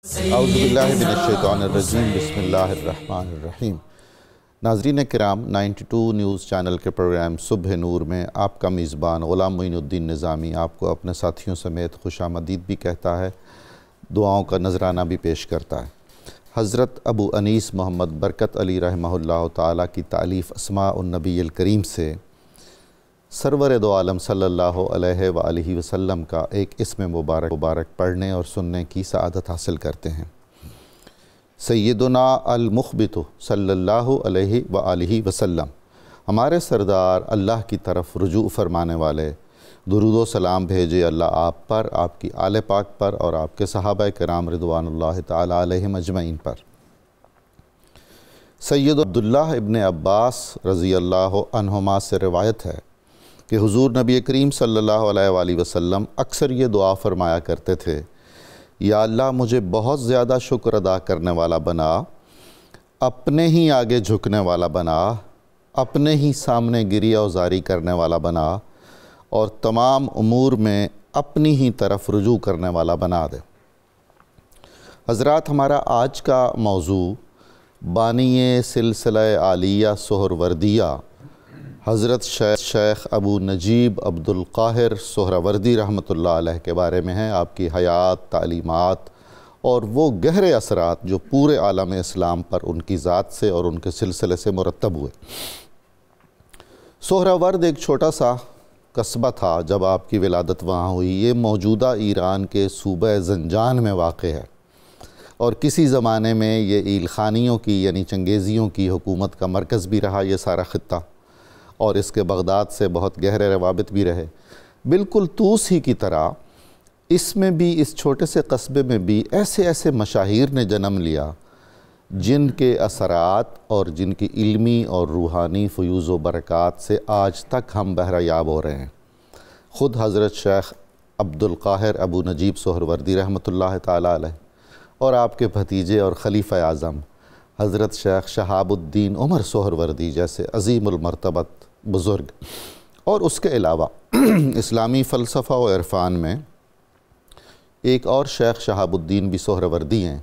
اعوذ باللہ من الشیطان الرجیم بسم اللہ الرحمن الرحیم۔ ناظرین کرام، 92 نیوز چینل کے پروگرام صبح نور میں آپ کا میزبان غلام معین الدین نظامی آپ کو اپنے ساتھیوں سمیت خوش آمدید بھی کہتا ہے، دعاؤں کا نذرانہ بھی پیش کرتا ہے۔ حضرت ابو انیس محمد برکت علی رحمہ اللہ تعالیٰ کی تالیف اسماء النبی الکریم سے سرور دو عالم صلی اللہ علیہ وآلہ وسلم کا ایک اسم مبارک پڑھنے اور سننے کی سعادت حاصل کرتے ہیں۔ سیدنا المخبت صلی اللہ علیہ وآلہ وسلم، ہمارے سردار اللہ کی طرف رجوع فرمانے والے، درود و سلام بھیجے اللہ آپ پر، آپ کی آل پاک پر اور آپ کے صحابہ کرام رضوان اللہ تعالی علیہم اجمعین پر۔ سید عبداللہ ابن عباس رضی اللہ عنہما سے روایت ہے کہ حضور نبی کریم صلی اللہ علیہ وآلہ وسلم اکثر یہ دعا فرمایا کرتے تھے، یا اللہ مجھے بہت زیادہ شکر ادا کرنے والا بنا، اپنے ہی آگے جھکنے والا بنا، اپنے ہی سامنے گریہ وزاری کرنے والا بنا، اور تمام امور میں اپنی ہی طرف رجوع کرنے والا بنا دے۔ حضرات، ہمارا آج کا موضوع بانی سلسلہ عالیہ سہروردیہ حضرت شیخ ابو نجیب عبدالقاہر سہروردی رحمۃ اللہ علیہ کے بارے میں ہے، آپ کی حیات، تعلیمات اور وہ گہرے اثرات جو پورے عالم اسلام پر ان کی ذات سے اور ان کے سلسلے سے مرتب ہوئے۔ سہرورد ایک چھوٹا سا قصبہ تھا جب آپ کی ولادت وہاں ہوئی۔ یہ موجودہ ایران کے صوبہ زنجان میں واقع ہے، اور کسی زمانے میں یہ ایل خانیوں کی یعنی چنگیزیوں کی حکومت کا مرکز بھی رہا یہ سارا خطہ، اور اس کے بغداد سے بہت گہرے روابط بھی رہے۔ بالکل طوس ہی کی طرح اس میں بھی، اس چھوٹے سے قصبے میں بھی ایسے مشاہیر نے جنم لیا جن کے اثرات اور جن کی علمی اور روحانی فیوز و برکات سے آج تک ہم بہرہ یاب ہو رہے ہیں۔ خود حضرت شیخ عبدالقاہر ابو نجیب سہروردی رحمۃ اللہ تعالی علیہ اور آپ کے بھتیجے اور خلیفہ اعظم حضرت شیخ شہاب الدین عمر سہروردی جیسے عظیم المرتبت بزرگ، اور اس کے علاوہ اسلامی فلسفہ و عرفان میں ایک اور شیخ شہاب الدین بھی سہروردی ہیں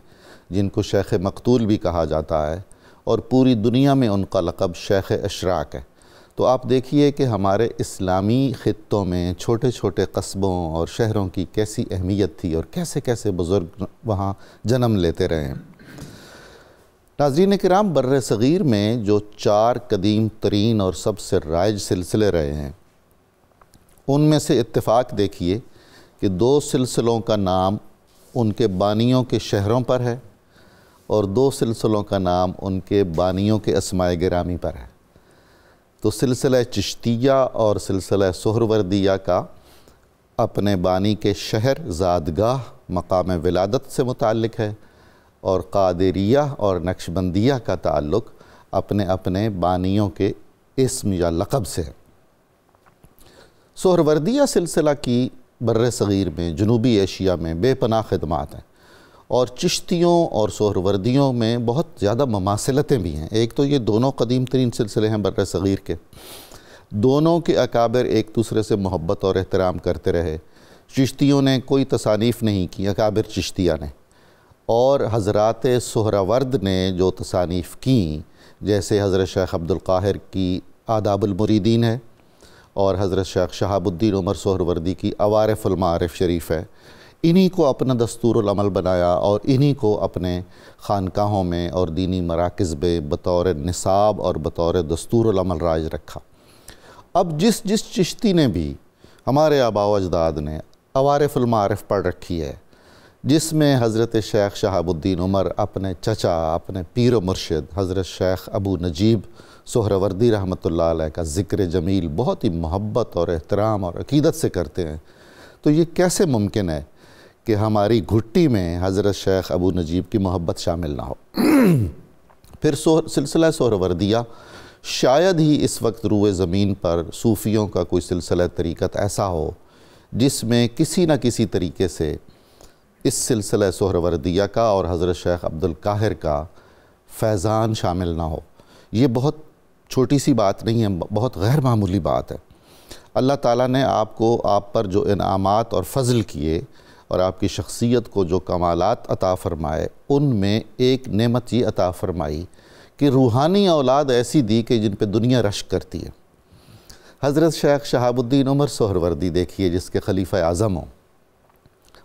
جن کو شیخ مقتول بھی کہا جاتا ہے، اور پوری دنیا میں ان کا لقب شیخ اشراق ہے۔ تو آپ دیکھیے کہ ہمارے اسلامی خطوں میں چھوٹے چھوٹے قصبوں اور شہروں کی کیسی اہمیت تھی اور کیسے کیسے بزرگ وہاں جنم لیتے رہے ہیں۔ ناظرین کرام، بر صغیر میں جو 4 قدیم ترین اور سب سے رائج سلسلے رہے ہیں، ان میں سے اتفاق دیکھیے کہ 2 سلسلوں کا نام ان کے بانیوں کے شہروں پر ہے، اور 2 سلسلوں کا نام ان کے بانیوں کے اسماء گرامی پر ہے۔ تو سلسلہ چشتیہ اور سلسلہ سہروردیہ کا اپنے بانی کے شہر زادگاہ مقام ولادت سے متعلق ہے، اور قادریہ اور نقشبندیہ کا تعلق اپنے اپنے بانیوں کے اسم یا لقب سے ہے۔ سہروردیہ سلسلہ کی بر صغیر میں، جنوبی ایشیا میں بے پناہ خدمات ہیں، اور چشتیوں اور سہروردیوں میں بہت زیادہ مماثلتیں بھی ہیں۔ ایک تو یہ دونوں قدیم ترین سلسلے ہیں بر صغیر کے، دونوں کے اکابر ایک دوسرے سے محبت اور احترام کرتے رہے۔ چشتیوں نے کوئی تصانیف نہیں کی، اکابر چشتیہ نے، اور حضرات سہرورد نے جو تصانیف کیں، جیسے حضرت شیخ عبدالقاہر کی آداب المریدین ہے، اور حضرت شیخ شہاب الدین عمر سہروردی کی عوارف المعارف شریف ہے، انہی کو اپنا دستور العمل بنایا اور انہی کو اپنے خانقاہوں میں اور دینی مراکز میں بطور نصاب اور بطور دستور العمل رائج رکھا۔ اب جس چشتی نے بھی، ہمارے آباء و اجداد نے عوارف المعارف پڑھ رکھی ہے، جس میں حضرت شیخ شہاب الدین عمر اپنے چچا، اپنے پیر و مرشد حضرت شیخ ابو نجیب سہروردی رحمۃ اللہ علیہ کا ذکر جمیل بہت ہی محبت اور احترام اور عقیدت سے کرتے ہیں، تو یہ کیسے ممکن ہے کہ ہماری گھٹی میں حضرت شیخ ابو نجیب کی محبت شامل نہ ہو؟ پھر سلسلہ سہروردیہ شاید ہی اس وقت روئے زمین پر صوفیوں کا کوئی سلسلہ طریقت ایسا ہو جس میں کسی نہ کسی طریقے سے اس سلسلہ سہروردیہ کا اور حضرت شیخ عبدالقاہر کا فیضان شامل نہ ہو۔ یہ بہت چھوٹی سی بات نہیں ہے، بہت غیر معمولی بات ہے۔ اللہ تعالیٰ نے آپ پر جو انعامات اور فضل کیے، اور آپ کی شخصیت کو جو کمالات عطا فرمائے، ان میں ایک نعمت یہ عطا فرمائی کہ روحانی اولاد ایسی دی کہ جن پہ دنیا رشک کرتی ہے۔ حضرت شیخ شہاب الدین عمر سہروردی دیکھیے جس کے خلیفہ اعظم ہوں،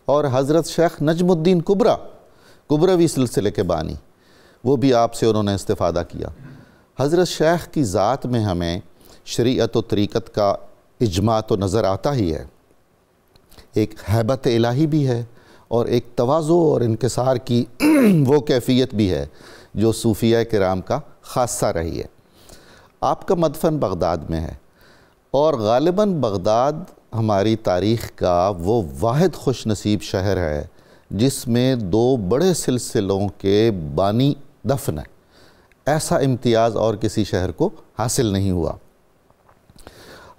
اور حضرت شیخ نجم الدین کبروی سلسلے کے بانی، وہ بھی آپ سے انہوں نے استفادہ کیا۔ حضرت شیخ کی ذات میں ہمیں شریعت و طریقت کا اجماع تو نظر آتا ہی ہے، ایک ہیبت الہی بھی ہے، اور ایک تواضع اور انکسار کی وہ کیفیت بھی ہے جو صوفیہ کرام کا خاصہ رہی ہے۔ آپ کا مدفن بغداد میں ہے، اور غالباً بغداد ہماری تاریخ کا وہ واحد خوش نصیب شہر ہے جس میں 2 بڑے سلسلوں کے بانی دفن ہیں۔ ایسا امتیاز اور کسی شہر کو حاصل نہیں ہوا۔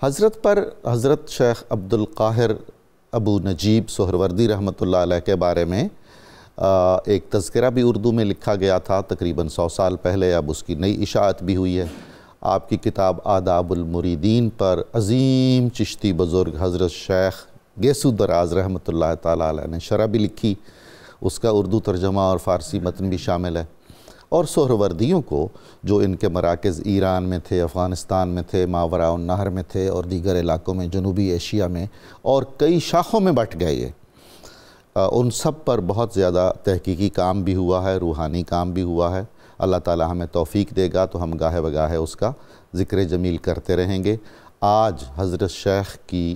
حضرت پر حضرت شیخ عبدالقاہر ابو نجیب سہروردی رحمۃ اللہ علیہ کے بارے میں ایک تذکرہ بھی اردو میں لکھا گیا تھا تقریباً 100 سال پہلے، اب اس کی نئی اشاعت بھی ہوئی ہے۔ آپ کی کتاب آداب المریدین پر عظیم چشتی بزرگ حضرت شیخ گیسو دراز رحمۃ اللہ تعالیٰ علیہ نے شرح بھی لکھی، اس کا اردو ترجمہ اور فارسی متن بھی شامل ہے۔ اور سہروردیوں کو جو ان کے مراکز ایران میں تھے، افغانستان میں تھے، ماوراء النہر میں تھے، اور دیگر علاقوں میں جنوبی ایشیا میں، اور کئی شاخوں میں بٹ گئے یہ، ان سب پر بہت زیادہ تحقیقی کام بھی ہوا ہے، روحانی کام بھی ہوا ہے۔ اللہ تعالی ہمیں توفیق دے گا تو ہم گاہے بگاہے اس کا ذکر جمیل کرتے رہیں گے۔ آج حضرت شیخ کی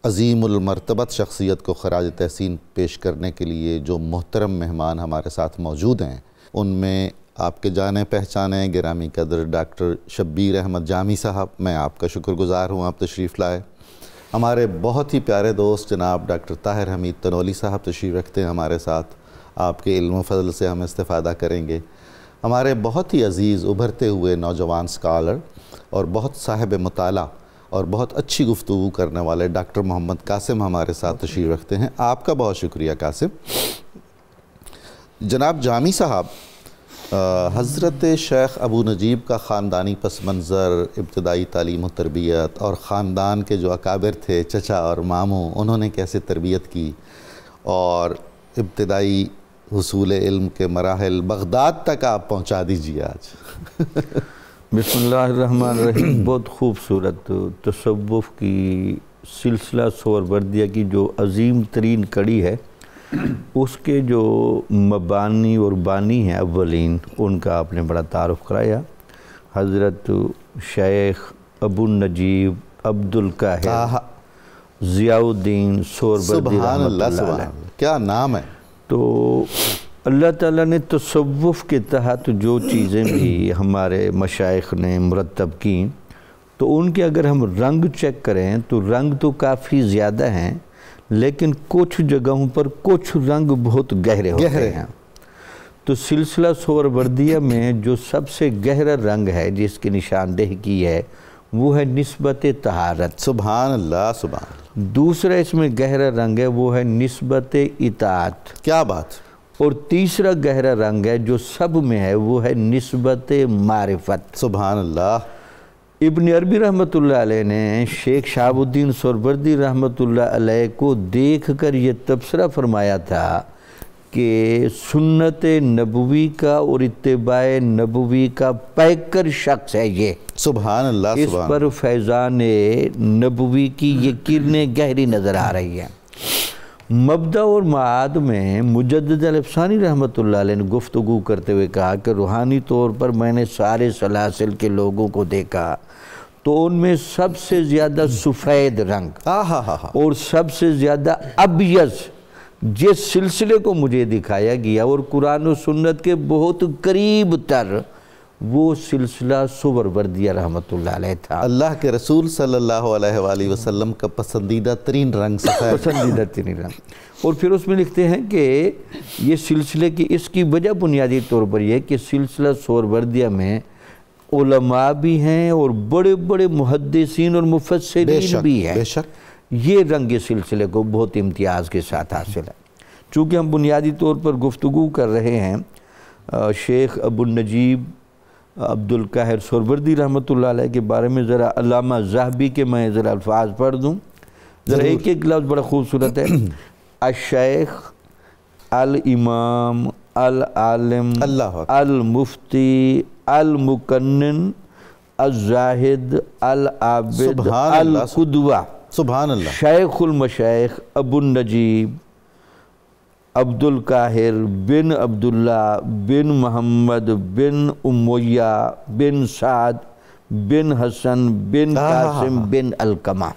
عظیم المرتبت شخصیت کو خراج تحسین پیش کرنے کے لیے جو محترم مہمان ہمارے ساتھ موجود ہیں، ان میں آپ کے جانے پہچانے گرامی قدر ڈاکٹر شبیر احمد جامی صاحب، میں آپ کا شکر گزار ہوں آپ تشریف لائے۔ ہمارے بہت ہی پیارے دوست جناب ڈاکٹر طاہر حمید تنولی صاحب تشریف رکھتے ہیں ہمارے ساتھ، آپ کے علم و فضل سے ہم استفادہ کریں گے۔ ہمارے بہت ہی عزیز ابھرتے ہوئے نوجوان سکالر اور بہت صاحب مطالعہ اور بہت اچھی گفتگو کرنے والے ڈاکٹر محمد قاسم ہمارے ساتھ تشریف رکھتے ہیں۔ آپ کا بہت شکریہ قاسم۔ جناب جامی صاحب، حضرت شیخ ابو نجیب کا خاندانی پس منظر، ابتدائی تعلیم و تربیت، اور خاندان کے جو اکابر تھے چچا اور ماموں، انہوں نے کیسے تربیت کی، اور ابتدائی حصول علم کے مراحل بغداد تک آپ پہنچا دیجیے آج۔ بسم اللہ الرحمن الرحیم۔ بہت خوبصورت تصوف کی سلسلہ سہروردیہ کی جو عظیم ترین کڑی ہے، اس کے جو مبانی اور بانی ہیں اولین، ان کا آپ نے بڑا تعارف کرایا۔ حضرت شیخ ابو نجیب عبدالقاہر ضیاء الدین سہروردی رحمۃ اللہ علیہ، کیا نام ہے۔ تو اللہ تعالیٰ نے تصوف کے تحت جو چیزیں بھی ہمارے مشائخ نے مرتب کی، تو ان کے اگر ہم رنگ چیک کریں تو رنگ تو کافی زیادہ ہیں، لیکن کچھ جگہوں پر کچھ رنگ بہت گہرے ہوتے ہیں۔ تو سلسلہ سہروردیہ میں جو سب سے گہرا رنگ ہے جس کی نشاندہی کی ہے وہ ہے نسبت طہارت۔ سبحان اللہ سبحان اللہ۔ دوسرا اس میں گہرا رنگ ہے وہ ہے نسبت اطاعت۔ کیا بات۔ اور تیسرا گہرا رنگ ہے جو سب میں ہے وہ ہے نسبت معرفت۔ سبحان اللہ۔ ابن عربی رحمۃ اللہ علیہ نے شیخ شہاب الدین سہروردی رحمۃ اللہ علیہ کو دیکھ کر یہ تبصرہ فرمایا تھا کہ سنت نبوی کا اور اتباع نبوی کا پیکر شخص ہے یہ۔ سبحان اللہ۔ اس پر فیضان نبوی کی یہ کرنیں گہری نظر آ رہی ہیں۔ مبدأ اور معاد میں مجدد الافسانی رحمۃ اللہ علیہ نے گفتگو کرتے ہوئے کہا کہ روحانی طور پر میں نے سارے سلاسل کے لوگوں کو دیکھا تو ان میں سب سے زیادہ سفید رنگ اور سب سے زیادہ ابیض جس سلسلے کو مجھے دکھایا گیا اور قرآن و سنت کے بہت قریب تر، وہ سلسلہ سہروردیہ رحمۃ اللہ علیہ تھا۔ اللہ کے رسول صلی اللہ علیہ وآلہ وسلم کا پسندیدہ ترین رنگ سفید، پسندیدہ ترین رنگ۔ اور پھر اس میں لکھتے ہیں کہ یہ سلسلے کی اس کی وجہ بنیادی طور پر یہ کہ سلسلہ سہروردیہ میں علماء بھی ہیں اور بڑے بڑے محدثین اور مفسرین بھی ہیں۔ بے شک یہ رنگ سلسلے کو بہت امتیاز کے ساتھ حاصل ہے۔ چونکہ ہم بنیادی طور پر گفتگو کر رہے ہیں شیخ ابو نجیب عبدالقاہر سہروردی رحمۃ اللہ علیہ کے بارے میں، ذرا علامہ ذہبی کے میں ذرا الفاظ پڑھ دوں، ذرا ایک ایک لفظ بڑا خوبصورت ہے۔ الشیخ الامام العالم المفتی المقنن الزاہد العابد القدوہ سبحان اللہ شیخ المشائخ ابو النجیب عبد القاہر بن عبداللہ بن محمد بن امیہ بن سعد بن حسن بن قاسم بن القمہ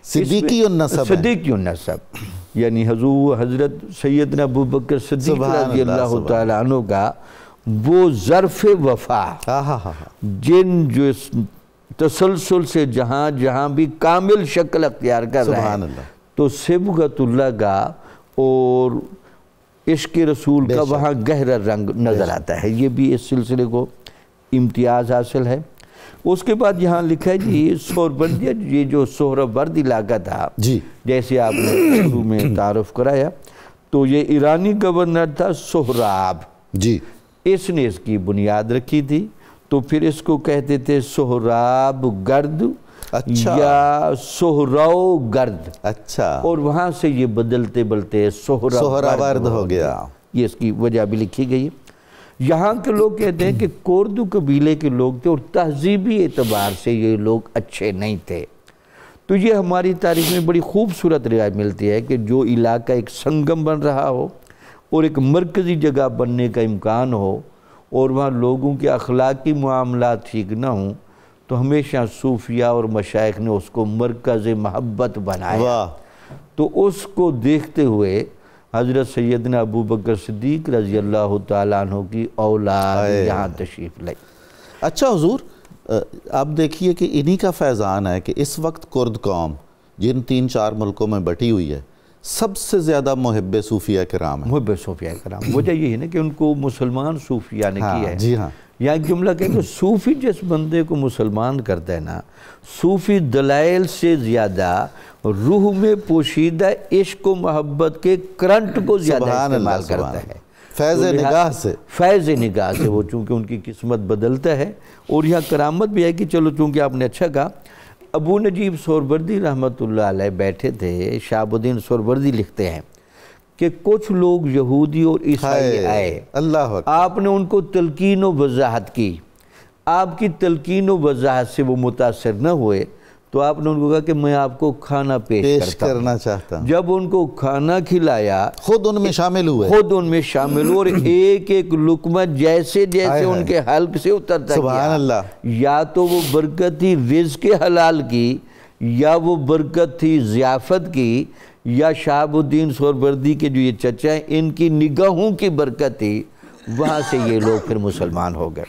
صدیقی النسب صدیقی النسب، یعنی حضرت سیدنا ابو بکر صدیق رضی اللہ تعالیٰ عنہ کا وہ ظرف وفا جن جو تسلسل سے جہاں جہاں بھی کامل شکل اختیار کر رہے ہیں، تو صبغت اللہ کا اور عشق رسول کا وہاں گہرا رنگ نظر آتا ہے، یہ بھی اس سلسلے کو امتیاز حاصل ہے۔ اس کے بعد یہاں لکھا ہے جی سہروردیہ، یہ جو سہرورد علاقہ تھا جیسے آپ نے شروع میں تعارف کرایا، تو یہ ایرانی گورنر تھا سہراب جی، اس نے اس کی بنیاد رکھی تھی، تو پھر اس کو کہتے تھے سہراب گرد یا سہرو گرد، اور وہاں سے یہ بدلتے بلتے سہرورد ہو گیا، یہ اس کی وجہ بھی لکھی گئی ہے۔ یہاں کے لوگ کہتے ہیں کہ کوردو قبیلے کے لوگ تھے اور تہذیبی اعتبار سے یہ لوگ اچھے نہیں تھے، تو یہ ہماری تاریخ میں بڑی خوبصورت روایت ملتی ہے کہ جو علاقہ ایک سنگم بن رہا ہو اور ایک مرکزی جگہ بننے کا امکان ہو اور وہاں لوگوں کے اخلاقی معاملات ٹھیک نہ ہوں، تو ہمیشہ صوفیہ اور مشائخ نے اس کو مرکز محبت بنایا۔ تو اس کو دیکھتے ہوئے حضرت سیدنا ابو بکر صدیق رضی اللہ تعالیٰ عنہ کی اولاد یہاں تشریف لائی۔ اچھا حضور، آپ دیکھیے کہ انہی کا فیضان ہے کہ اس وقت کرد قوم جن 3-4 ملکوں میں بٹی ہوئی ہے، سب سے زیادہ محب صوفیہ کرام ہیں۔ محب صوفیہ کرام، وجہ یہ ہے نا کہ ان کو مسلمان صوفیہ نے کیا ہے۔ جی ہاں، یا ایک جملہ کہتے ہیں صوفی جس بندے کو مسلمان کرتا ہے نا، صوفی دلائل سے زیادہ روح میں پوشیدہ عشق و محبت کے کرنٹ کو زیادہ استعمال کرتا ہے، فیض نگاہ سے، فیض نگاہ سے وہ چونکہ ان کی قسمت بدلتا ہے۔ اور یہاں کرامت بھی ہے کہ چلو چونکہ آپ نے اچھا کہا، ابو نجیب سہروردی رحمۃ اللہ علیہ بیٹھے تھے، شہاب الدین سہروردی لکھتے ہیں کہ کچھ لوگ یہودی اور عیسائی آئے، آپ نے ان کو تلقین و وضاحت کی، آپ کی تلقین و وضاحت سے وہ متاثر نہ ہوئے، تو آپ نے ان کو کہا کہ میں آپ کو کھانا پیش کرنا چاہتا ہوں۔ جب ان کو کھانا کھلایا، خود ان میں شامل ہوئے، اور ایک ایک لقمہ جیسے جیسے ان کے حلق سے اترتا سبحان اللہ، یا تو وہ برکت تھی رزق حلال کی، یا وہ برکت تھی ضیافت کی، یا شہاب الدین سہروردی کے جو یہ چچا ہیں ان کی نگاہوں کی برکت تھی، وہاں سے یہ لوگ پھر مسلمان ہو گئے۔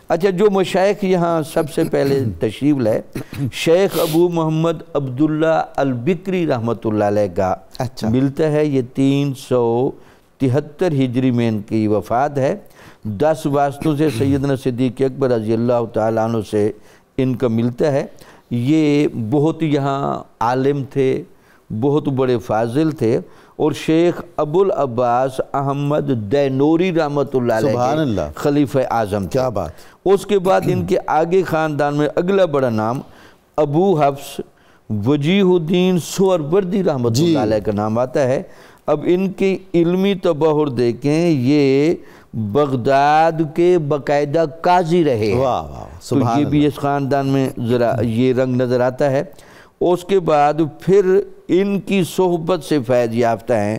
اچھا، جو مشائخ یہاں سب سے پہلے تشریف لائے، شیخ ابو محمد عبداللہ البکری رحمۃ اللہ علیہ کا ملتا ہے، یہ 373 ہجری میں ان کی وفات ہے۔ 10 واسطوں سے سیدنا صدیق اکبر رضی اللہ تعالیٰ عنہ سے ان کا ملتا ہے۔ یہ بہت یہاں عالم تھے، بہت بڑے فاضل تھے، اور شیخ ابو العباس احمد دینوری رحمۃ اللہ علیہ خلیفہ اعظم تھے۔ کیا بات! اس کے بعد ان کے آگے خاندان میں اگلا بڑا نام ابو حفص وجیہ الدین سہروردی رحمۃ اللہ علیہ کا نام آتا ہے۔ اب ان کی علمی تبحر دیکھیں، یہ بغداد کے باقاعدہ قاضی رہے ہیں، تو یہ بھی اس خاندان میں ذرا یہ رنگ نظر آتا ہے۔ اس کے بعد پھر ان کی صحبت سے فیض یافتہ ہیں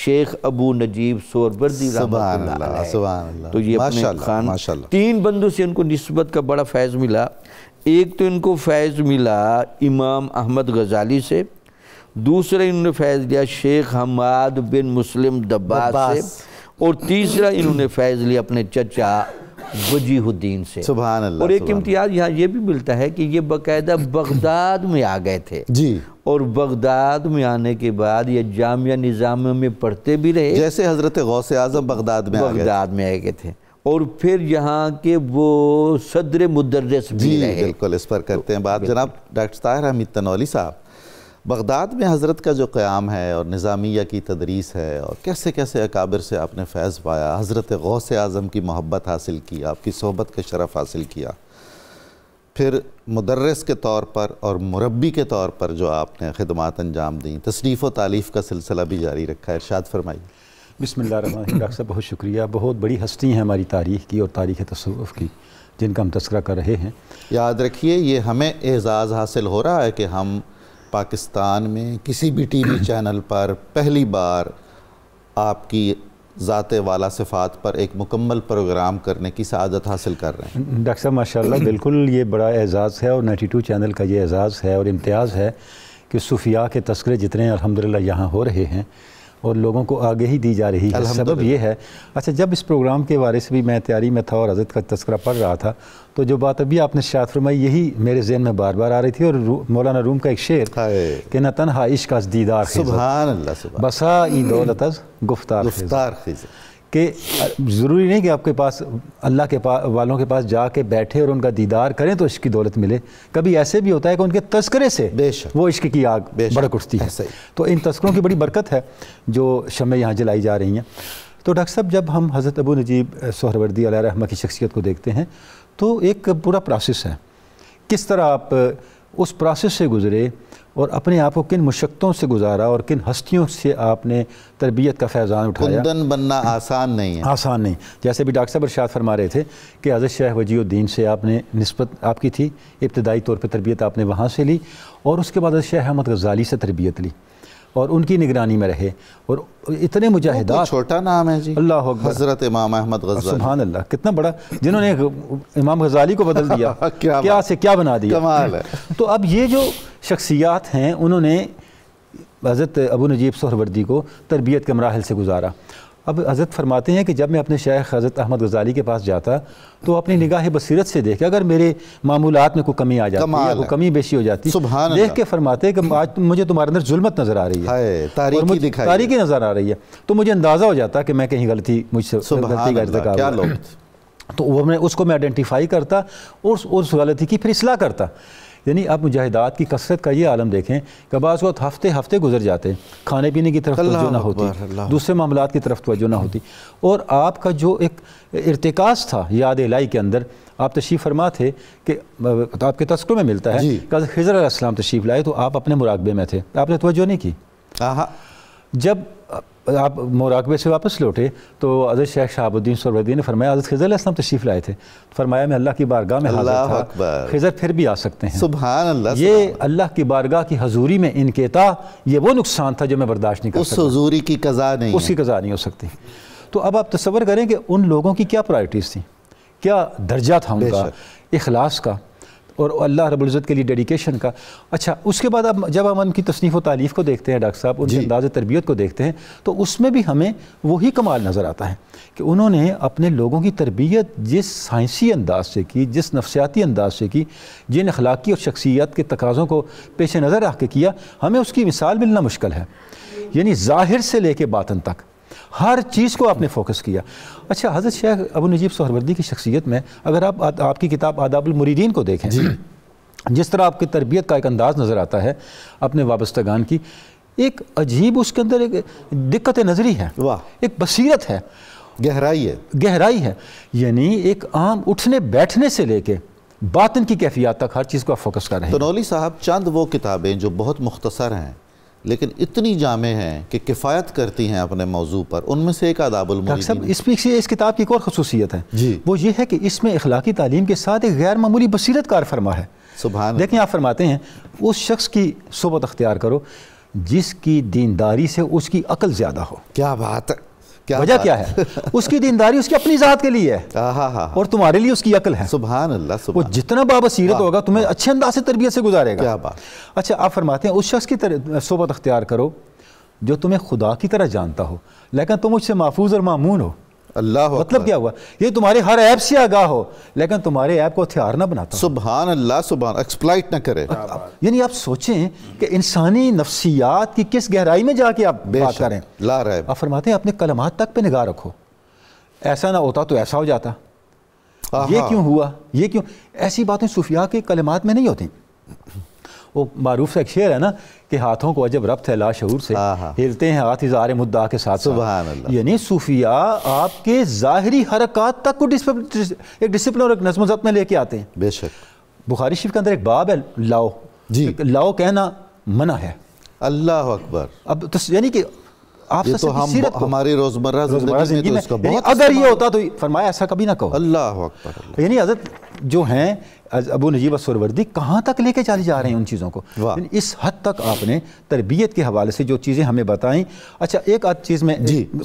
شیخ ابو نجیب سہروردی رحمۃ اللہ علیہ، تو یہ اپنے خان 3 بندوں سے ان کو نسبت کا بڑا فیض ملا۔ ایک تو ان کو فیض ملا امام احمد غزالی سے، دوسرا انہوں نے فیض لیا شیخ حماد بن مسلم دباس سے، اور تیسرا انہوں نے فیض لیا اپنے چچا وجیہ الدین سے۔ سبحان اللہ۔ اور ایک امتیاز یہاں یہ بھی ملتا ہے کہ یہ باقاعدہ بغداد میں آ گئے تھے، اور بغداد میں آنے کے بعد یہ جامعہ نظامیہ میں پڑھتے بھی رہے، جیسے حضرت غوث اعظم بغداد میں آ گئے تھے، اور پھر یہاں کے وہ صدر مدرس بھی رہے۔ بالکل، اس پر کرتے ہیں بات۔ جناب ڈاکٹر طاہر حمید تنولی صاحب، بغداد میں حضرت کا جو قیام ہے اور نظامیہ کی تدریس ہے، اور کیسے کیسے اکابر سے آپ نے فیض پایا، حضرت غوث اعظم کی محبت حاصل کی، آپ کی صحبت کا شرف حاصل کیا، پھر مدرس کے طور پر اور مربی کے طور پر جو آپ نے خدمات انجام دیں، تصنیف و تالیف کا سلسلہ بھی جاری رکھا ہے، ارشاد فرمائیے۔ بسم اللہ الرحمن الرحیم۔ ڈاکٹر صاحب بہت شکریہ، بہت بڑی ہستی ہیں ہماری تاریخ کی اور تاریخ تصوف کی جن کا ہم تذکرہ کر رہے ہیں۔ یاد رکھیے یہ ہمیں اعزاز حاصل ہو رہا ہے کہ ہم پاکستان میں کسی بھی ٹی وی چینل پر پہلی بار آپ کی ذات والا صفات پر ایک مکمل پروگرام کرنے کی سعادت حاصل کر رہے ہیں۔ ڈاکٹر صاحب ماشاءاللہ بالکل یہ بڑا اعزاز ہے، اور 92 چینل کا یہ اعزاز ہے اور امتیاز ہے کہ صوفیاء کے تذکرے جتنے الحمدللہ یہاں ہو رہے ہیں اور لوگوں کو آگہی دی جا رہی ہے۔ سبب یہ ہے، اچھا جب اس پروگرام کے بارے سے بھی میں تیاری میں تھا اور حضرت کا تذکرہ پڑھ رہا تھا تو جو بات ابھی آپ نے ارشاد فرمائی یہی میرے ذہن میں بار بار آ رہی تھی، اور مولانا روم کا ایک شعر کہ نہ تنہا عشق از دیدار خیزد، سبحان اللہ، سبحان بسا این دولت از گفتار خیزد، کہ ضروری نہیں کہ آپ کے پاس اللہ کے والوں کے پاس جا کے بیٹھے اور ان کا دیدار کریں تو عشق کی دولت ملے، کبھی ایسے بھی ہوتا ہے کہ ان کے تذکرے سے وہ عشق کی آگ بھڑک اٹھتی ہے۔ تو ان تذکروں کی بڑی برکت ہے جو شمع یہاں جلائی جا رہی ہیں۔ تو ڈاکٹر صاحب جب ہم حضرت ابو نجیب سہروردی علیہ رحمہ کی شخصیت کو دیکھتے ہیں تو ایک پورا پروسیس ہے، کس طرح آپ اس پروسیس سے گزرے اور اپنے آپ کو کن مشقتوں سے گزارا اور کن ہستیوں سے آپ نے تربیت کا فیضان اٹھایا۔ کندن بننا آسان نہیں ہے، آسان نہیں، جیسے بھی ڈاکٹر صاحب ارشاد فرما رہے تھے کہ حضرت شیخ وجیہ الدین سے آپ نے نسبت آپ کی تھی، ابتدائی طور پہ تربیت آپ نے وہاں سے لی، اور اس کے بعد حضرت شیخ احمد غزالی سے تربیت لی اور ان کی نگرانی میں رہے، اور اتنے مجاہدات۔ چھوٹا نام ہے جی، اللہ اکبر، حضرت امام احمد غزالی، سبحان اللہ، کتنا بڑا، جنہوں نے امام غزالی کو بدل دیا، کیا سے کیا بنا دیا، کمال ہے۔ تو اب یہ جو شخصیات ہیں انہوں نے حضرت ابو نجیب سہروردی کو تربیت کے مراحل سے گزارا۔ اب حضرت فرماتے ہیں کہ جب میں اپنے شیخ حضرت احمد غزالی کے پاس جاتا تو اپنی نگاہ بصیرت سے دیکھے، اگر میرے معمولات میں کوئی کمی آ جاتی ہے، کوئی کمی بیشی ہو جاتی، دیکھ کے فرماتے کہ آج مجھے تمہارے اندر ظلمت نظر آ رہی ہے، تاریکی نظر آ رہی ہے، تو مجھے اندازہ ہو جاتا کہ میں کہیں غلطی مجھ سے غلطی کا ارتکاب ہوا، تو وہ میں اس کو میں آئیڈینٹیفائی کرتا اور اس غلطی کی پھر اصلاح کرتا۔ یعنی آپ مجاہدات کی کثرت کا یہ عالم دیکھیں کہ بعض وقت ہفتے گزر جاتے، کھانے پینے کی طرف توجہ نہ ہوتی، دوسرے معاملات کی طرف توجہ نہ ہوتی، اور آپ کا جو ایک ارتکاز تھا یاد الہی کے اندر، آپ تشریف فرما تھے کہ آپ کے تذکروں میں ملتا ہے کہ خضر علیہ السلام تشریف لائے تو آپ اپنے مراقبے میں تھے، آپ نے توجہ نہیں کی۔ جب آپ مراقبے سے واپس لوٹے تو حضرت شیخ شہاب الدین سہروردی نے فرمایا حضرت خضر علیہ السلام تشریف لائے تھے، فرمایا میں اللہ کی بارگاہ میں حاضر تھا، خضر پھر بھی آ سکتے ہیں۔ سبحان اللہ، یہ اللہ کی بارگاہ کی حضوری میں انقطاع، یہ وہ نقصان تھا جو میں برداشت نہیں کر سکتا، اس حضوری کی قضا نہیں، اس کی قضا نہیں ہو سکتی۔ تو اب آپ تصور کریں کہ ان لوگوں کی کیا پرائرٹیز تھیں، کیا درجہ تھا ان کا اخلاص کا اور اللہ رب العزت کے لیے ڈیڈیکیشن کا۔ اچھا اس کے بعد اب جب ہم ان کی تصنیف و تالیف کو دیکھتے ہیں ڈاکٹر صاحب، ان کے انداز تربیت کو دیکھتے ہیں تو اس میں بھی ہمیں وہی کمال نظر آتا ہے کہ انہوں نے اپنے لوگوں کی تربیت جس سائنسی انداز سے کی، جس نفسیاتی انداز سے کی، جن اخلاقی اور شخصیت کے تقاضوں کو پیش نظر رکھ کے کیا، ہمیں اس کی مثال ملنا مشکل ہے۔ یعنی ظاہر سے لے کے باطن تک ہر چیز کو آپ نے فوکس کیا۔ اچھا حضرت شیخ ابو نجیب سہروردی کی شخصیت میں اگر آپ کی کتاب آداب المریدین کو دیکھیں، جس طرح آپ کی تربیت کا ایک انداز نظر آتا ہے اپنے وابستگان کی، ایک عجیب اس کے اندر ایک دقت نظری ہے، ایک بصیرت ہے، گہرائی ہے، یعنی ایک عام اٹھنے بیٹھنے سے لے کے باطن کی کیفیات تک ہر چیز کو آپ فوکس کر رہے ہیں۔ تنولی صاحب چند وہ کتابیں جو بہت مختصر ہیں لیکن اتنی جامع ہیں کہ کفایت کرتی ہیں اپنے موضوع پر، ان میں سے ایک آداب المریدین۔ اس کتاب کی ایک اور خصوصیت ہے، وہ یہ ہے کہ اس میں اخلاقی تعلیم کے ساتھ ایک غیر معمولی بصیرت کار فرما ہے۔ دیکھیں آپ فرماتے ہیں اس شخص کی صحبت اختیار کرو جس کی دینداری سے اس کی عقل زیادہ ہو۔ کیا بات ہے، وجہ کیا ہے؟ اس کی دینداری اس کی اپنی ذات کے لیے ہے اور تمہارے لیے اس کی عقل ہے۔ سبحان اللہ، وہ جتنا بابصیرت ہوگا تمہیں اچھے انداز سے تربیت سے گزارے گا۔ کیا بات۔ اچھا آپ فرماتے ہیں اس شخص کی صحبت اختیار کرو جو تمہیں خدا کی طرح جانتا ہو لیکن تم مجھ سے محفوظ اور مامون ہو۔ اللہ مطلب کیا ہوا؟ یہ تمہارے ہر عیب سے آگاہ ہو لیکن تمہارے عیب کو ہتھیار نہ بناتا۔ سبحان اللہ، سبحان، ایکسپلائٹ نہ کرے۔ یعنی آپ سوچیں کہ انسانی نفسیات کی کس گہرائی میں جا کے آپ بات کریں۔ آپ فرماتے ہیں اپنے کلمات تک پہ نگاہ رکھو، ایسا نہ ہوتا تو ایسا ہو جاتا، یہ کیوں ہوا، یہ کیوں، ایسی باتیں صوفیاء کے کلمات میں نہیں ہوتی۔ وہ معروف سا ایک شعر ہے نا کہ ہاتھوں کو عجب ربط ہے لاشعور سے، ہلتے ہیں ہاتھ اظہار مدعا کے ساتھ ساتھ۔ یعنی صوفیاء آپ کے ظاہری حرکات تک کو ایک ڈسپلن اور ایک نظم و ضبط میں لے کے آتے ہیں۔ بے شک بخاری شریف کے اندر ایک باب ہے لاؤ، جی، لاؤ کہنا منع ہے۔ اللہ اکبر۔ اب یعنی کہ آپ یہ تو ہماری روزمرہ زندگی میں تو اس کا بہت اگر یہ ہوتا تو فرمایا ایسا کبھی نہ کہو۔ اللہ اکبر۔ یعنی حضرت جو ہیں ابو نجیب السہروردی کہاں تک لے کے چلے جا رہے ہیں ان چیزوں کو، یعنی اس حد تک آپ نے تربیت کے حوالے سے جو چیزیں ہمیں بتائیں۔ اچھا ایک آدھ چیز میں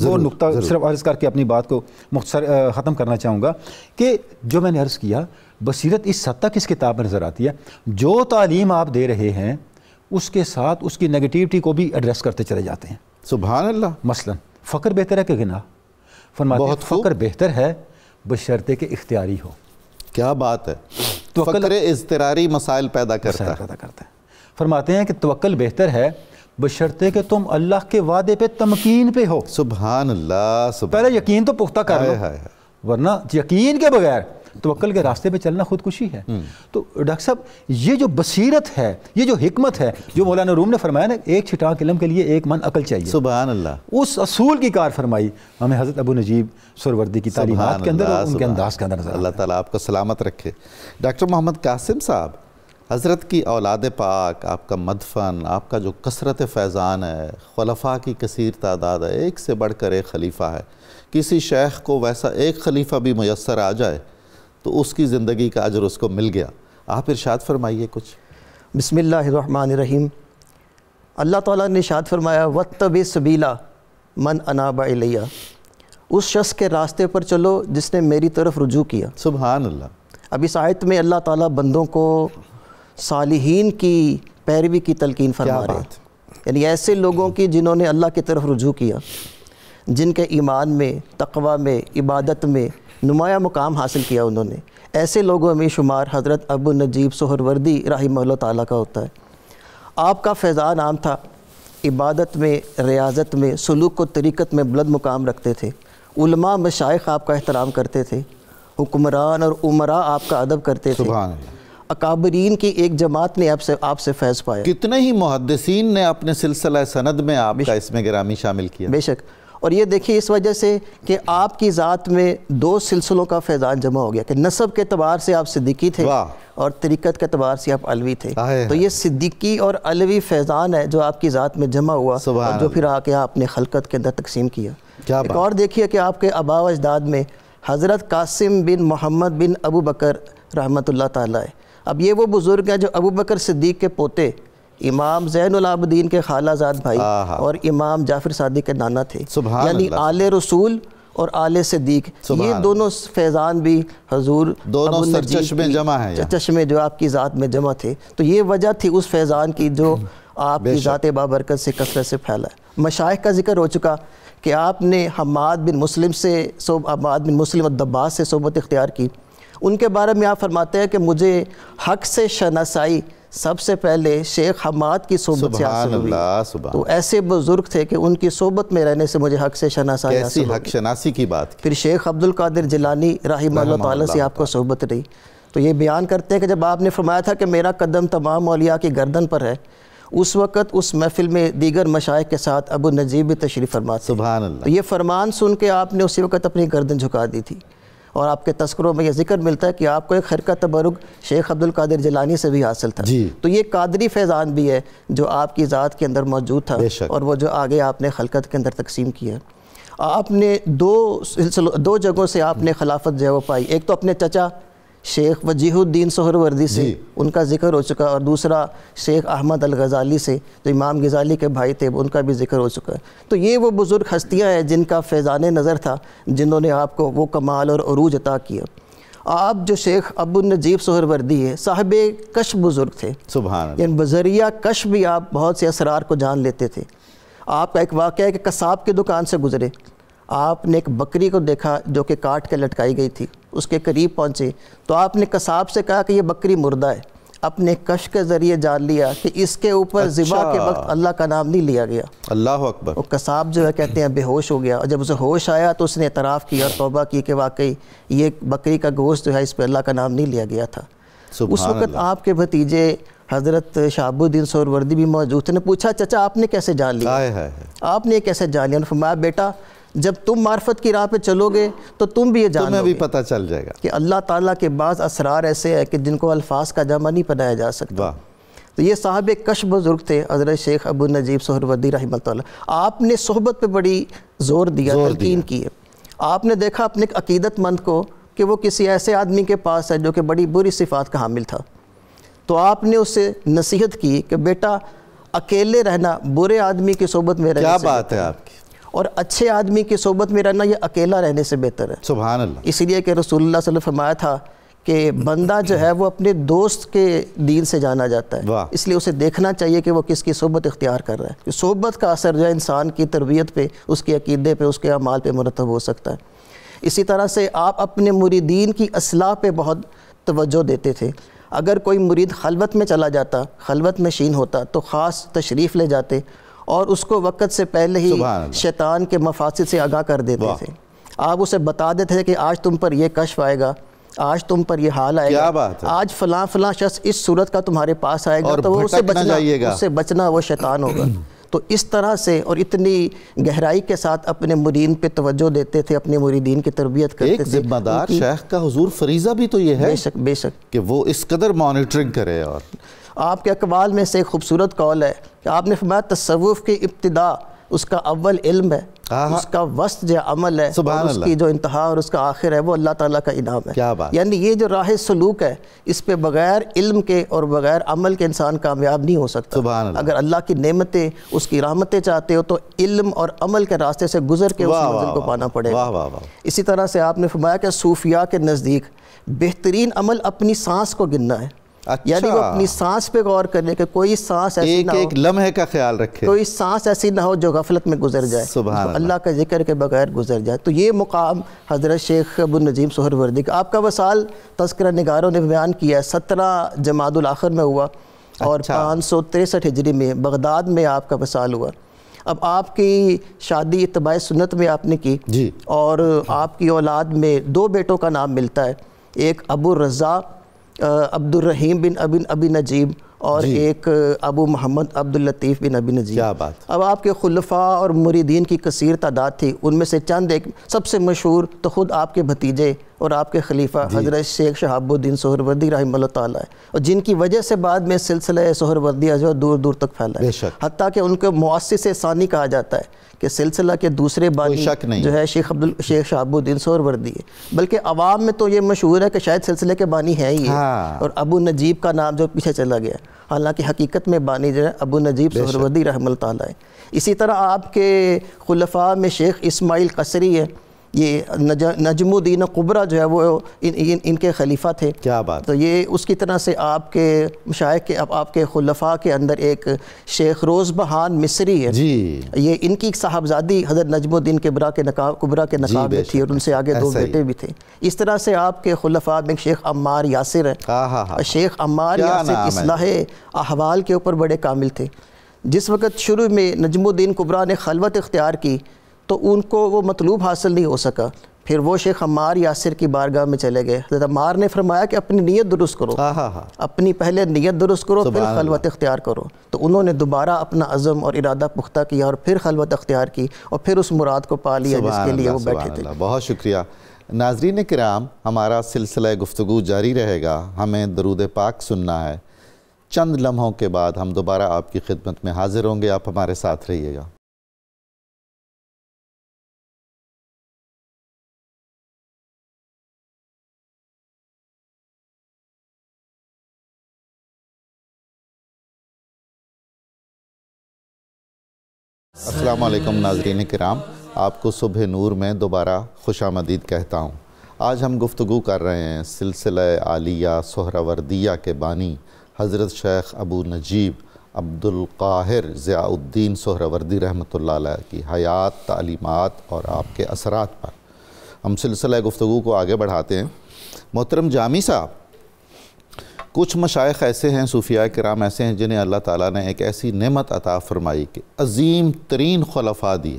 وہ نقطہ صرف عرض کر کے اپنی بات کو مختصر ختم کرنا چاہوں گا کہ جو میں نے عرض کیا بصیرت اس حد تک اس کتاب میں نظر آتی ہے، جو تعلیم آپ دے رہے ہیں اس کے ساتھ اس کی نگیٹیوٹی کو بھی ایڈریس کرتے چلے جاتے ہیں۔ سبحان اللہ۔ مثلا فقر بہتر ہے کہ غنا؟ فرماتے ہیں فقر بہتر ہے بشرطے کہ اختیاری ہو۔ کیا بات ہے، فقر اضطراری مسائل پیدا کرتا ہے۔ فرماتے ہیں کہ توکل بہتر ہے بشرطے کہ تم اللہ کے وعدے پہ تمکین پہ ہو۔ سبحان اللہ۔ پہلے یقین تو پختہ کر لو، ورنہ یقین کے بغیر توکل کے راستے پہ چلنا خودکشی ہے۔ تو ڈاکٹر صاحب یہ جو بصیرت ہے، یہ جو حکمت ہے جو مولانا روم نے فرمایا نا، ایک چھٹانک علم کے لیے ایک من عقل چاہیے، سبحان اللہ، اس اصول کی کار فرمائی ہمیں حضرت ابو نجیب سہروردی کی تعلیمات کے اندر اور ان کے انداز کے اندر نظر۔ اللہ تعالیٰ آپ کو سلامت رکھے۔ ڈاکٹر محمد قاسم صاحب، حضرت کی اولاد پاک، آپ کا مدفن، آپ کا جو کثرت فیضان ہے، خلفاء کی کثیر تعداد ہے، ایک سے بڑھ کر ایک خلیفہ ہے، کسی شیخ کو ویسا ایک خلیفہ بھی میسر آ جائے تو اس کی زندگی کا اجر اس کو مل گیا۔ آپ ارشاد فرمائیے کچھ۔ بسم اللہ الرحمن الرحیم۔ اللہ تعالیٰ نے ارشاد فرمایا وَاتَّبِعْ سَبِیلَ مَنْ أَنَابَ إِلَیَّ، اس شخص کے راستے پر چلو جس نے میری طرف رجوع کیا۔ سبحان اللہ۔ اب اس آیت میں اللہ تعالیٰ بندوں کو صالحین کی پیروی کی تلقین فرما رہے ہیں، یعنی ایسے لوگوں کی جنہوں نے اللہ کی طرف رجوع کیا، جن کے ایمان میں، تقوی میں، عبادت میں نمایاں مقام حاصل کیا انہوں نے، ایسے لوگوں میں شمار حضرت ابو نجیب سہروردی رحمہ اللہ تعالیٰ کا ہوتا ہے۔ آپ کا فیضان عام تھا، عبادت میں، ریاضت میں، سلوک و طریقت میں بلند مقام رکھتے تھے، علماء مشائخ آپ کا احترام کرتے تھے، حکمران اور عمراء آپ کا ادب کرتے تھے، سبحان اللہ۔ اکابرین کی ایک جماعت نے آپ سے فیض پایا، کتنے ہی محدثین نے اپنے سلسلہ سند میں آپ کا اسم گرامی شامل کیا۔ بے شک۔ اور یہ دیکھیے اس وجہ سے کہ آپ کی ذات میں دو سلسلوں کا فیضان جمع ہو گیا کہ نسب کے اعتبار سے آپ صدیقی تھے اور طریقت کے اعتبار سے آپ علوی تھے، تو یہ صدیقی اور علوی فیضان ہے جو آپ کی ذات میں جمع ہوا اور جو پھر آ کے آپ نے خلقت کے اندر تقسیم کیا۔ ایک اور دیکھیے کہ آپ کے آباء و اجداد میں حضرت قاسم بن محمد بن ابو بکر رحمۃ اللہ تعالیٰ ہے۔ اب یہ وہ بزرگ ہیں جو ابو بکر صدیق کے پوتے، امام زین العابدین کے خالہ زاد بھائی اور امام جعفر صادق کے نانا تھے، یعنی آل رسول اور آل صدیق، یہ دونوں فیضان بھی حضور دونوں سرچشمے جمع ہیں، چشمے جو آپ کی ذات میں جمع تھے، تو یہ وجہ تھی اس فیضان کی جو آپ کی ذات بابرکت سے کثرت سے پھیلا ہے۔ مشائخ کا ذکر ہو چکا کہ آپ نے حماد بن مسلم الدباس سے صحبت اختیار کی۔ ان کے بارے میں آپ فرماتے ہیں کہ مجھے حق سے شناسائی سب سے پہلے شیخ حماد کی صحبت سے حاصل ہوئی، تو ایسے بزرگ تھے کہ ان کی صحبت میں رہنے سے مجھے حق سے شناسائی حاصل ہوئی۔ حق شناسی کی بات۔ پھر شیخ عبد القادر جیلانی رحمہ اللہ تعالیٰ سے آپ کو صحبت رہی، تو یہ بیان کرتے ہیں کہ جب آپ نے فرمایا تھا کہ میرا قدم تمام اولیاء کی گردن پر ہے، اس وقت اس محفل میں دیگر مشائخ کے ساتھ ابو نجیب بھی تشریف فرما تھے۔ سبحان اللہ۔ تو یہ فرمان سن کے آپ نے اسی وقت اپنی گردن جھکا دی تھی، اور آپ کے تذکروں میں یہ ذکر ملتا ہے کہ آپ کو ایک خرقہ تبرک شیخ عبد القادر جیلانی سے بھی حاصل تھا، تو یہ قادری فیضان بھی ہے جو آپ کی ذات کے اندر موجود تھا اور وہ جو آگے آپ نے خلقت کے اندر تقسیم کیا۔ آپ نے دو جگہوں سے آپ نے خلافت جو ہے وہ پائی، ایک تو اپنے چچا شیخ وجیہ الدین سہروردی سے، ان کا ذکر ہو چکا، اور دوسرا شیخ احمد الغزالی سے جو امام غزالی کے بھائی تھے، ان کا بھی ذکر ہو چکا ہے۔ تو یہ وہ بزرگ ہستیاں ہیں جن کا فیضان نظر تھا، جنہوں نے آپ کو وہ کمال اور عروج عطا کیا۔ آپ جو شیخ ابو نجیب سہروردی ہے، صاحب کشف بزرگ تھے، سبحان اللہ، یعنی بذریعہ کشف بھی آپ بہت سے اسرار کو جان لیتے تھے۔ آپ کا ایک واقعہ ہے کہ قصاب کی دکان سے گزرے، آپ نے ایک بکری کو دیکھا جو کہ کاٹ کے لٹکائی گئی تھی، اس کے قریب پہنچے تو آپ نے قصاب سے کہا کہ یہ بکری مردہ ہے، اپنے کشف کے ذریعے جان لیا کہ اس کے اوپر ذبح کے وقت اللہ کا نام نہیں لیا گیا۔ اللہ اکبر۔ وہ قصاب جو ہے کہتے ہیں بے ہوش ہو گیا، اور جب اسے ہوش آیا تو اس نے اعتراف کیا اور توبہ کی کہ واقعی یہ بکری کا گوشت جو ہے اس پہ اللہ کا نام نہیں لیا گیا تھا۔ اس وقت آپ کے بھتیجے حضرت شہاب الدین سہروردی بھی موجود تھے، نے پوچھا چچا آپ نے کیسے جان لیا، آپ نے کیسے جان لیا؟ فرمایا بیٹا جب تم معرفت کی راہ پہ چلو گے تو تم بھی یہ جان تمہیں بھی پتہ چل جائے گا کہ اللہ تعالیٰ کے بعض اسرار ایسے ہیں کہ جن کو الفاظ کا جمع نہیں بنایا جا سکتا. تو یہ صاحب کشف بزرگ تھے حضرت شیخ ابو نجیب سہروردی رحمہ اللہ. آپ نے صحبت پہ بڑی زور دیا, تلقین کی ہے. آپ نے دیکھا اپنے عقیدت مند کو کہ وہ کسی ایسے آدمی کے پاس ہے جو کہ بڑی بری صفات کا حامل تھا, تو آپ نے اس سے نصیحت کی کہ بیٹا اکیلے رہنا برے آدمی کی صحبت میں رہنے سے کیا بات ہے آپ کی, اور اچھے آدمی کی صحبت میں رہنا یہ اکیلا رہنے سے بہتر ہے. سبحان اللہ. اس لیے کہ رسول اللہ صلی اللہ علیہ وسلم فرمایا تھا کہ بندہ جو ہے وہ اپنے دوست کے دین سے جانا جاتا ہے, اس لیے اسے دیکھنا چاہیے کہ وہ کس کی صحبت اختیار کر رہا ہے. صحبت کا اثر جو ہے انسان کی تربیت پہ, اس کے عقیدے پہ, اس کے اعمال پہ مرتب ہو سکتا ہے. اسی طرح سے آپ اپنے مریدین کی اصلاح پہ بہت توجہ دیتے تھے. اگر کوئی مرید خلوت میں چلا جاتا, خلوت میں شین ہوتا, تو خاص تشریف لے جاتے اور اس کو وقت سے پہلے ہی شیطان کے مفاسد سے آگاہ کر دیتے تھے. آپ اسے بتا دیتے تھے کہ آج تم پر یہ کشف آئے گا, آج تم پر یہ حال آئے گا, آج فلاں فلاں شخص اس صورت کا تمہارے پاس آئے گا, تو وہ اس سے بچنا وہ شیطان ہوگا. تو اس طرح سے اور اتنی گہرائی کے ساتھ اپنے مرید پہ توجہ دیتے تھے, اپنے مریدین کی تربیت کرتے تھے. ایک ذمہ دار شیخ کا حضور فریضہ بھی تو یہ ہے بے شک کہ وہ اس قدر مانیٹرنگ کرے. اور آپ کے اقوال میں سے ایک خوبصورت قول ہے کہ آپ نے فرمایا تصوف کی ابتدا اس کا اول علم ہے, اس کا وسط جو عمل ہے, اور اس کی جو انتہا اور اس کا آخر ہے وہ اللہ تعالیٰ کا انعام ہے. کیا بات. یعنی یہ جو راہ سلوک ہے اس پہ بغیر علم کے اور بغیر عمل کے انسان کامیاب نہیں ہو سکتا. اگر اللہ کی نعمتیں, اس کی رحمتیں چاہتے ہو تو علم اور عمل کے راستے سے گزر کے اس منزل کو پانا پڑے گا. اسی طرح سے آپ نے فرمایا کہ صوفیاء کے نزدیک بہترین عمل اپنی سانس کو گننا ہے. یعنی وہ اپنی سانس پہ غور کرنے کہ کوئی سانس ایسی نہ ہو, ایک لمحے کا خیال رکھے, کوئی سانس ایسی نہ ہو جو غفلت میں گزر جائے, اللہ کا ذکر کے بغیر گزر جائے. تو یہ مقام حضرت شیخ ابو نجیب سہروردی کا. آپ کا وصال تذکرہ نگاروں نے بیان کیا ہے 17 جمادی الاخر میں ہوا اور 563 ہجری میں بغداد میں آپ کا وصال ہوا. اب آپ کی شادی اتباع سنت میں آپ نے کی, اور آپ کی اولاد میں 2 بیٹوں کا نام ملتا ہے, ایک ابو الرزاق عبد الرحیم بن ابی نجیب اور ایک ابو محمد عبد اللطیف بن ابی نجیب. کیا بات. اب آپ کے خلفاء اور مریدین کی کثیر تعداد تھی, ان میں سے چند ایک سب سے مشہور تو خود آپ کے بھتیجے اور آپ کے خلیفہ حضرت شیخ شہاب الدین سہروردی رحمہ اللہ تعالیٰ ہے, اور جن کی وجہ سے بعد میں سلسلہ سہروردیہ جو دور دور تک پھیلا ہے, حتیٰ کہ ان کو مؤسس ثانی کہا جاتا ہے کہ سلسلہ کے دوسرے بانی جو ہے شیخ شہاب الدین سہروردی ہے. بلکہ عوام میں تو یہ مشہور ہے کہ شاید سلسلے کے بانی ہیں ہی, اور ابو نجیب کا نام جو پیچھے چلا گیا, حالانکہ حقیقت میں بانی جو ہے ابو نجیب سہروردی رحمہ اللہ تعالیٰ ہے. اسی طرح آپ کے خلفاء میں شیخ اسماعیل قصری ہے, یہ نجم الدین قبرہ جو ہے وہ ان کے خلیفہ تھے. کیا بات. تو یہ اس کی طرح سے آپ کے مشائخ کے آپ کے خلفاء کے اندر ایک شیخ روز بہان مصری ہے, یہ ان کی صاحبزادی حضرت نجم الدین قبرہ کے نقاب میں تھی, اور ان سے آگے 2 بیٹے بھی تھے. اس طرح سے آپ کے خلفاء میں شیخ عمار یاسر ہے, شیخ عمار یاسر اصلاح احوال کے اوپر بڑے کامل تھے. جس وقت شروع میں نجم الدین قبرہ نے خلوت اختیار کی تو ان کو وہ مطلوب حاصل نہیں ہو سکا, پھر وہ شیخ عمار یاسر کی بارگاہ میں چلے گئے. حضرت عمار نے فرمایا کہ اپنی نیت درست کرو, اپنی پہلے نیت درست کرو, پھر خلوت اختیار کرو. تو انہوں نے دوبارہ اپنا عزم اور ارادہ پختہ کیا اور پھر خلوت اختیار کی, اور پھر اس مراد کو پا لیا جس کے لیے وہ بیٹھے تھے. بہت شکریہ. ناظرین کرام, ہمارا سلسلہ گفتگو جاری رہے گا, ہمیں درود پاک سننا ہے. چند لمحوں کے بعد ہم دوبارہ آپ کی خدمت میں حاضر ہوں گے, آپ ہمارے ساتھ رہیے گا. السلام علیکم ناظرین کرام, آپ کو صبح نور میں دوبارہ خوش آمدید کہتا ہوں. آج ہم گفتگو کر رہے ہیں سلسلہ عالیہ سہروردیہ کے بانی حضرت شیخ ابو نجیب عبد القاہر ضیاء الدین سہروردی رحمۃ اللہ علیہ کی حیات, تعلیمات اور آپ کے اثرات پر ہم سلسلہ گفتگو کو آگے بڑھاتے ہیں. محترم جامی صاحب, کچھ مشائخ ایسے ہیں, صوفیاء کرام ایسے ہیں جنہیں اللہ تعالیٰ نے ایک ایسی نعمت عطا فرمائی کہ عظیم ترین خلفاء دیے,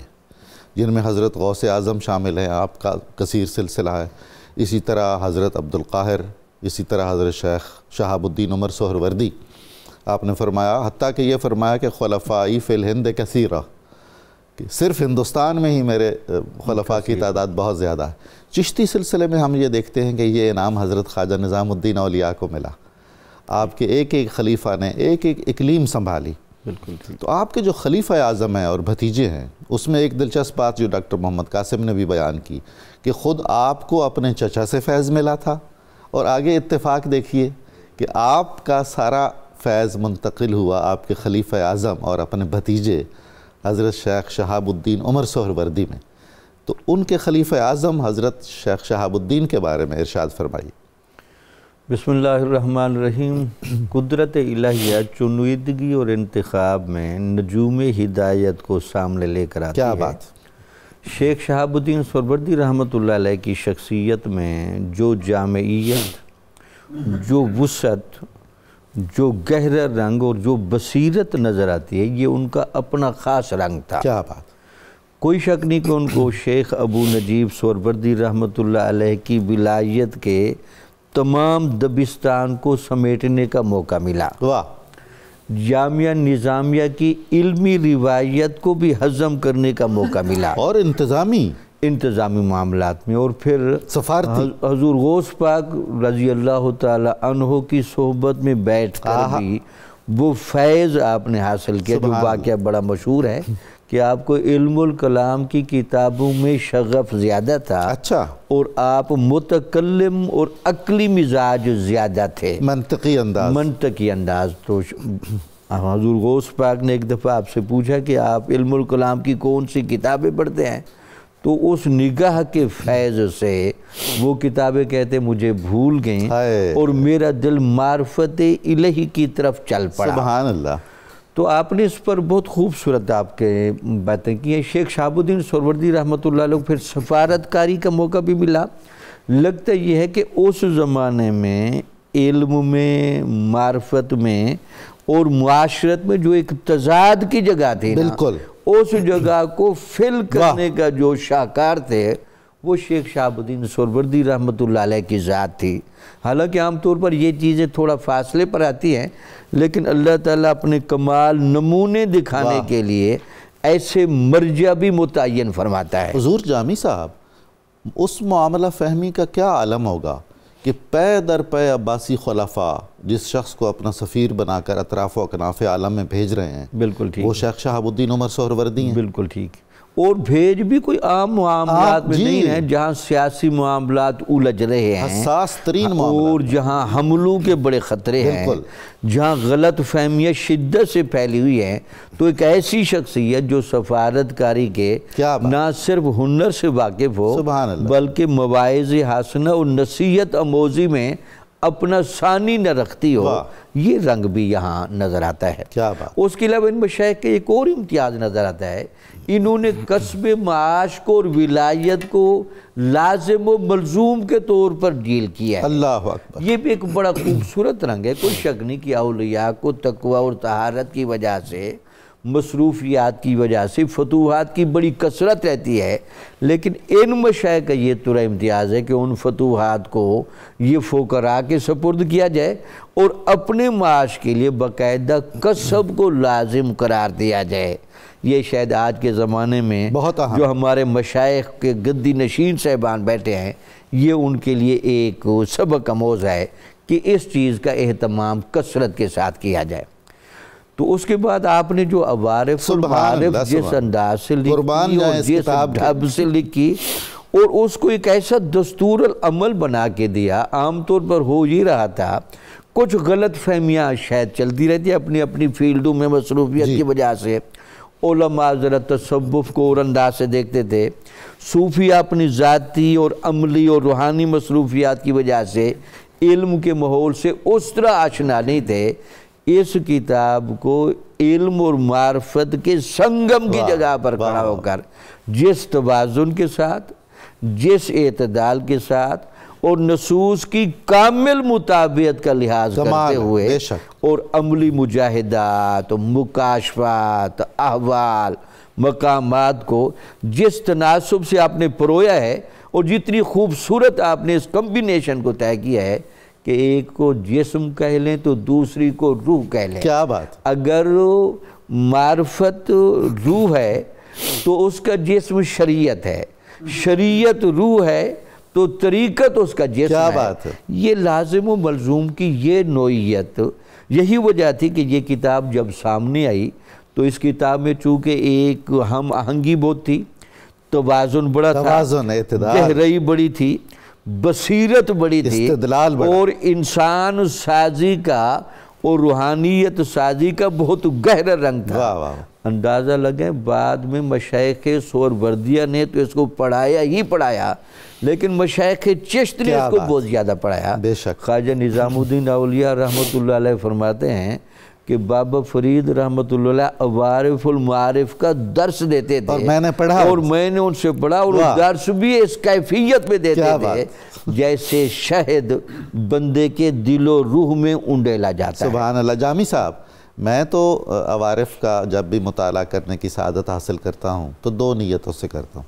جن میں حضرت غوث اعظم شامل ہیں, آپ کا کثیر سلسلہ ہے. اسی طرح حضرت عبد القاہر, اسی طرح حضرت شیخ شہاب الدین عمر سہروردی. آپ نے فرمایا, حتیٰ کہ یہ فرمایا کہ خلفائی فی الہند کثیرہ, صرف ہندوستان میں ہی میرے خلفاء کی تعداد بہت زیادہ ہے۔ چشتی سلسلے میں ہم یہ دیکھتے ہیں کہ یہ انعام حضرت خواجہ نظام الدین اولیاء کو ملا، آپ کے ایک ایک خلیفہ نے ایک ایک اقلیم سنبھالی۔ بالکل۔ تو آپ کے جو خلیفہ اعظم ہیں اور بھتیجے ہیں، اس میں ایک دلچسپ بات جو ڈاکٹر محمد قاسم نے بھی بیان کی کہ خود آپ کو اپنے چچا سے فیض ملا تھا، اور آگے اتفاق دیکھیے کہ آپ کا سارا فیض منتقل ہوا آپ کے خلیفہ اعظم اور اپنے بھتیجے حضرت شیخ شہاب الدین عمر سہروردی میں۔ تو ان کے خلیفہ اعظم حضرت شیخ شہاب الدین کے بارے میں ارشاد فرمائیے۔ بسم اللہ الرحمن الرحیم۔ قدرت الہیہ چنیدگی اور انتخاب میں نجوم ہدایت کو سامنے لے کر آتی ہے۔ کیا بات! شیخ شہاب الدین سہروردی رحمۃ اللہ علیہ کی شخصیت میں جو جامعیت، جو وسعت، جو گہرا رنگ اور جو بصیرت نظر آتی ہے، یہ ان کا اپنا خاص رنگ تھا۔ کیا بات! کوئی شک نہیں کہ ان کو شیخ ابو نجیب سہروردی رحمۃ اللہ علیہ کی ولایت کے تمام دبستان کو سمیٹنے کا موقع ملا۔ واہ! جامعہ نظامیہ کی علمی روایت کو بھی ہضم کرنے کا موقع ملا، اور انتظامی معاملات میں، اور پھر سفارتی حضور غوث پاک رضی اللہ تعالی عنہ کی صحبت میں بیٹھ کر بھی وہ فیض آپ نے حاصل کیا، جو واقعہ بڑا مشہور ہے کہ آپ کو علم الکلام کی کتابوں میں شغف زیادہ تھا، اچھا، اور آپ متکلم اور عقلی مزاج زیادہ تھے، منطقی انداز۔ تو حضور غوث پاک نے ایک دفعہ آپ سے پوچھا کہ آپ علم الکلام کی کون سی کتابیں پڑھتے ہیں، تو اس نگاہ کے فیض سے وہ کتابیں کہتے مجھے بھول گئیں اور میرا دل معرفت الہی کی طرف چل پڑا۔ سبحان اللہ۔ تو آپ نے اس پر بہت خوبصورت آپ کے باتیں کی ہیں۔ شیخ شہاب الدین سہروردی رحمۃ اللہ علیہ کو پھر سفارت کاری کا موقع بھی ملا۔ لگتا یہ ہے کہ اس زمانے میں علم میں، معرفت میں اور معاشرت میں جو ایک تضاد کی جگہ تھی، بالکل اس جگہ کو فل کرنے کا جو شاہکار تھے وہ شیخ شہاب الدین سہروردی رحمۃ اللہ علیہ کی ذات تھی۔ حالانکہ عام طور پر یہ čیزیں تھوڑا فاصلے پر آتی ہیں، لیکن اللہ تعالیٰ اپنے کمال نمونے دکھانے کے لیے ایسے مرجع بھی متعین فرماتا ہے۔ حضور جامی صاحب، اس معاملہ فہمی کا کیا عالم ہوگا کہ پے در پے عباسی خلفاء جس شخص کو اپنا سفیر بنا کر اطراف و اکناف عالم میں بھیج رہے ہیں، بالکل ٹھیک، وہ شیخ شہاب الدین عمر سہروردی ہیں۔ بالکل ٹھیک، اور بھیج بھی کوئی عام معاملات میں نہیں ہیں، جہاں سیاسی معاملات الجھ رہے ہیں، حساس ترین معاملات، اور جہاں حملوں کے بڑے خطرے ہیں، جہاں غلط فہمیاں شدت سے پھیلی ہوئی ہیں، تو ایک ایسی شخصیت جو سفارت کاری کے نہ صرف ہنر سے واقف ہو بلکہ مواعظ حسنہ اور نصیحت آموزی میں اپنا ثانی نہ رکھتی ہو، یہ رنگ بھی یہاں نظر آتا ہے۔ اس کے علاوہ ان مشائخ کے ایک اور امتیاز نظر آتا ہے، انہوں نے کسب معاش کو اور ولایت کو لازم و ملزوم کے طور پر ڈیل کیا ہے۔ اللہ اکبر! یہ بھی ایک بڑا خوبصورت رنگ ہے۔ کوئی شک نہیں کہ اولیاء کو تقوی اور طہارت کی وجہ سے، مصروفیات کی وجہ سے فتوحات کی بڑی کثرت رہتی ہے، لیکن ان مشائخ کا یہ طرح امتیاز ہے کہ ان فتوحات کو یہ فقراء کے سپرد کیا جائے اور اپنے معاش کے لیے باقاعدہ کسب کو لازم قرار دیا جائے۔ یہ شاید آج کے زمانے میں جو ہمارے مشائخ کے گدی نشین صاحبان بیٹھے ہیں، یہ ان کے لیے ایک سبق آموز ہے کہ اس چیز کا اہتمام کثرت کے ساتھ کیا جائے۔ تو اس کے بعد آپ نے جو عوارف المعارف جس انداز سے لکھی اور جس ڈھب سے لکھی اور اس کو ایک ایسا دستور العمل بنا کے دیا، عام طور پر ہو یہ رہا تھا، کچھ غلط فہمیاں شاید چلتی رہتی اپنی اپنی فیلڈوں میں مصروفیت کی وجہ سے۔ علماء ذرا تصوف کو اور انداز سے دیکھتے تھے، صوفیہ اپنی ذاتی اور عملی اور روحانی مصروفیات کی وجہ سے علم کے ماحول سے اس طرح آشنا نہیں تھے۔ اس کتاب کو علم اور معرفت کے سنگم کی جگہ پر کھڑا ہو کر جس توازن کے ساتھ، جس اعتدال کے ساتھ اور نصوص کی کامل مطابقت کا لحاظ کرتے ہوئے اور عملی مجاہدات، مکاشفات، احوال، مقامات کو جس تناسب سے آپ نے پرویا ہے اور جتنی خوبصورت آپ نے اس کمبینیشن کو طے کیا ہے کہ ایک کو جسم کہہ لیں تو دوسری کو روح کہہ لیں۔ کیا بات! اگر معرفت روح ہے تو اس کا جسم شریعت ہے، شریعت روح ہے تو طریقت اس کا جسم کیا ہے۔ بات ہے۔ یہ لازم و ملزوم کی یہ نوعیت، یہی وجہ تھی کہ یہ کتاب جب سامنے آئی تو اس کتاب میں چونکہ ایک ہم آہنگی بہت تھی، توازن بڑا تھا، توازن، اعتدال، گہرائی بڑی تھی، بصیرت بڑی تھی، استدلال بڑا، اور انسان سازی کا اور روحانیت سازی کا بہت گہرا رنگ تھا۔ واہ واہ۔ اندازہ لگیں بعد میں مشائخ سہروردیہ نے تو اس کو پڑھایا ہی پڑھایا، لیکن مشائخ چشت نے اس کو بہت زیادہ پڑھایا۔ بے شک۔ خواجہ نظام الدین اولیاء رحمۃ اللہ علیہ فرماتے ہیں کہ بابا فرید رحمۃ اللہ علیہ عوارف المعارف کا درس دیتے تھے، اور میں نے پڑھا، اور میں نے ان سے پڑھا، اور وہ درس بھی اس کیفیت میں دیتے تھے جیسے شہد بندے کے دل و روح میں انڈیلا جاتا ہے۔ سبحان اللہ۔ جامی صاحب، میں تو عوارف کا جب بھی مطالعہ کرنے کی سعادت حاصل کرتا ہوں تو دو نیتوں سے کرتا ہوں،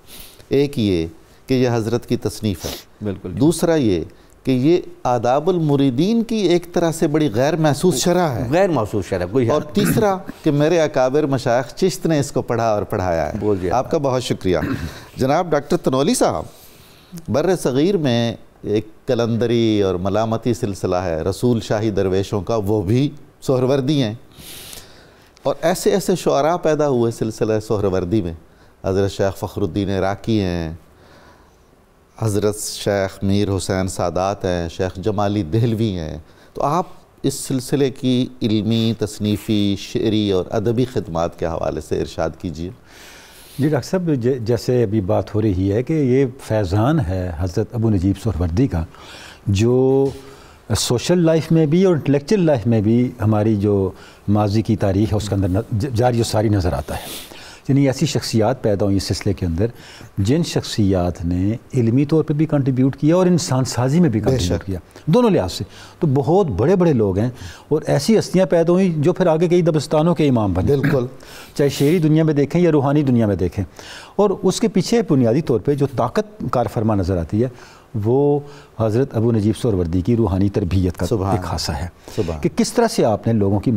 ایک یہ کہ یہ حضرت کی تصنیف ہے، بالکل، دوسرا یہ کہ یہ آداب المریدین کی ایک طرح سے بڑی غیر محسوس شرح ہے، غیر محسوس شرح کوئی، اور تیسرا کہ میرے اکابر مشائخ چشت نے اس کو پڑھا اور پڑھایا ہے۔ آپ کا بہت شکریہ۔ جناب ڈاکٹر تنولی صاحب، بر صغیر میں ایک کلندری اور ملامتی سلسلہ ہے رسول شاہی درویشوں کا، وہ بھی سہروردی ہیں، اور ایسے ایسے شعراء پیدا ہوئے سلسلہ سہروردی میں۔ حضرت شیخ فخر الدین عراقی ہیں، حضرت شیخ میر حسین سادات ہیں، شیخ جمالی دہلوی ہیں، تو آپ اس سلسلے کی علمی، تصنیفی، شعری اور ادبی خدمات کے حوالے سے ارشاد کیجیے۔ جی ڈاکٹر صاحب، جیسے ابھی بات ہو رہی ہے کہ یہ فیضان ہے حضرت ابو نجیب سہروردی کا، جو سوشل لائف میں بھی اور انٹلیکچل لائف میں بھی ہماری جو ماضی کی تاریخ ہے اس کے اندر جاری و ساری نظر آتا ہے۔ یعنی ایسی شخصیات پیدا ہوئی اس سلسلے کے اندر جن شخصیات نے علمی طور پہ بھی کنٹریبیوٹ کیا اور انسان سازی میں بھی کنٹریبیوٹ کیا، دونوں لحاظ سے۔ تو بہت بڑے بڑے لوگ ہیں، اور ایسی ہستیاں پیدا ہوئیں جو پھر آگے کئی دبستانوں کے امام بنے، بالکل، چاہے شعری دنیا میں دیکھیں یا روحانی دنیا میں دیکھیں۔ اور اس کے پیچھے بنیادی طور پہ جو طاقت کار فرما نظر آتی ہے وہ حضرت ابو نجیب سہروردی کی روحانی تربیت کا ایک خاصہ ہے، کہ کس طرح سے آپ نے لوگوں کی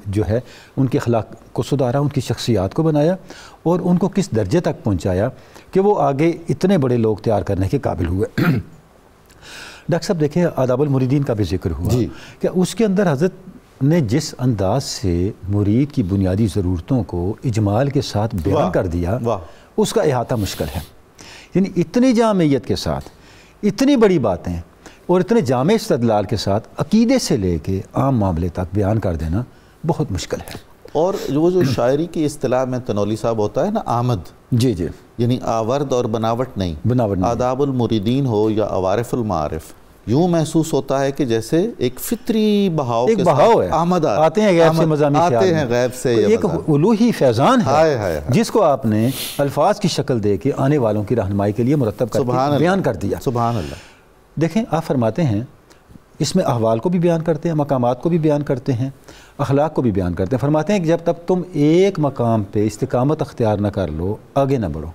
جو ہے ان کے اخلاق کو سدھارا، ان کی شخصیات کو بنایا، اور ان کو کس درجے تک پہنچایا کہ وہ آگے اتنے بڑے لوگ تیار کرنے کے قابل ہوئے۔ ڈاکٹر صاحب دیکھیں، آداب المریدین کا بھی ذکر ہوا کہ اس کے اندر حضرت نے جس انداز سے مرید کی بنیادی ضرورتوں کو اجمال کے ساتھ بیان کر دیا، اس کا احاطہ مشکل ہے۔ یعنی اتنی جامعیت کے ساتھ اتنی بڑی باتیں اور اتنے جامع استدلال کے ساتھ عقیدے سے لے کے عام معاملے تک بیان کر دینا بہت مشکل ہے۔ اور وہ جو شاعری کی اصطلاح میں تنولی صاحب ہوتا ہے نا، آمد، جی جی، یعنی آورد اور بناوٹ نہیں، بناوٹ نہیں۔ آداب المریدین ہو یا عوارف المعارف، یوں محسوس ہوتا ہے کہ جیسے ایک فطری بہاؤ کے ساتھ آمد آتے ہیں غیب سے مضامین، آتے ہیں غیب سے، ایک الوہی فیضان ہے جس کو آپ نے الفاظ کی شکل دے کے آنے والوں کی رہنمائی کے لیے مرتب کر کے بیان کر دیا۔ سبحان اللہ۔ دیکھیں، آپ فرماتے ہیں اس میں احوال کو بھی بیان کرتے ہیں، مقامات کو بھی بیان کرتے ہیں، اخلاق کو بھی بیان کرتے ہیں۔ فرماتے ہیں کہ جب تک تم ایک مقام پہ استقامت اختیار نہ کر لو آگے نہ بڑھو۔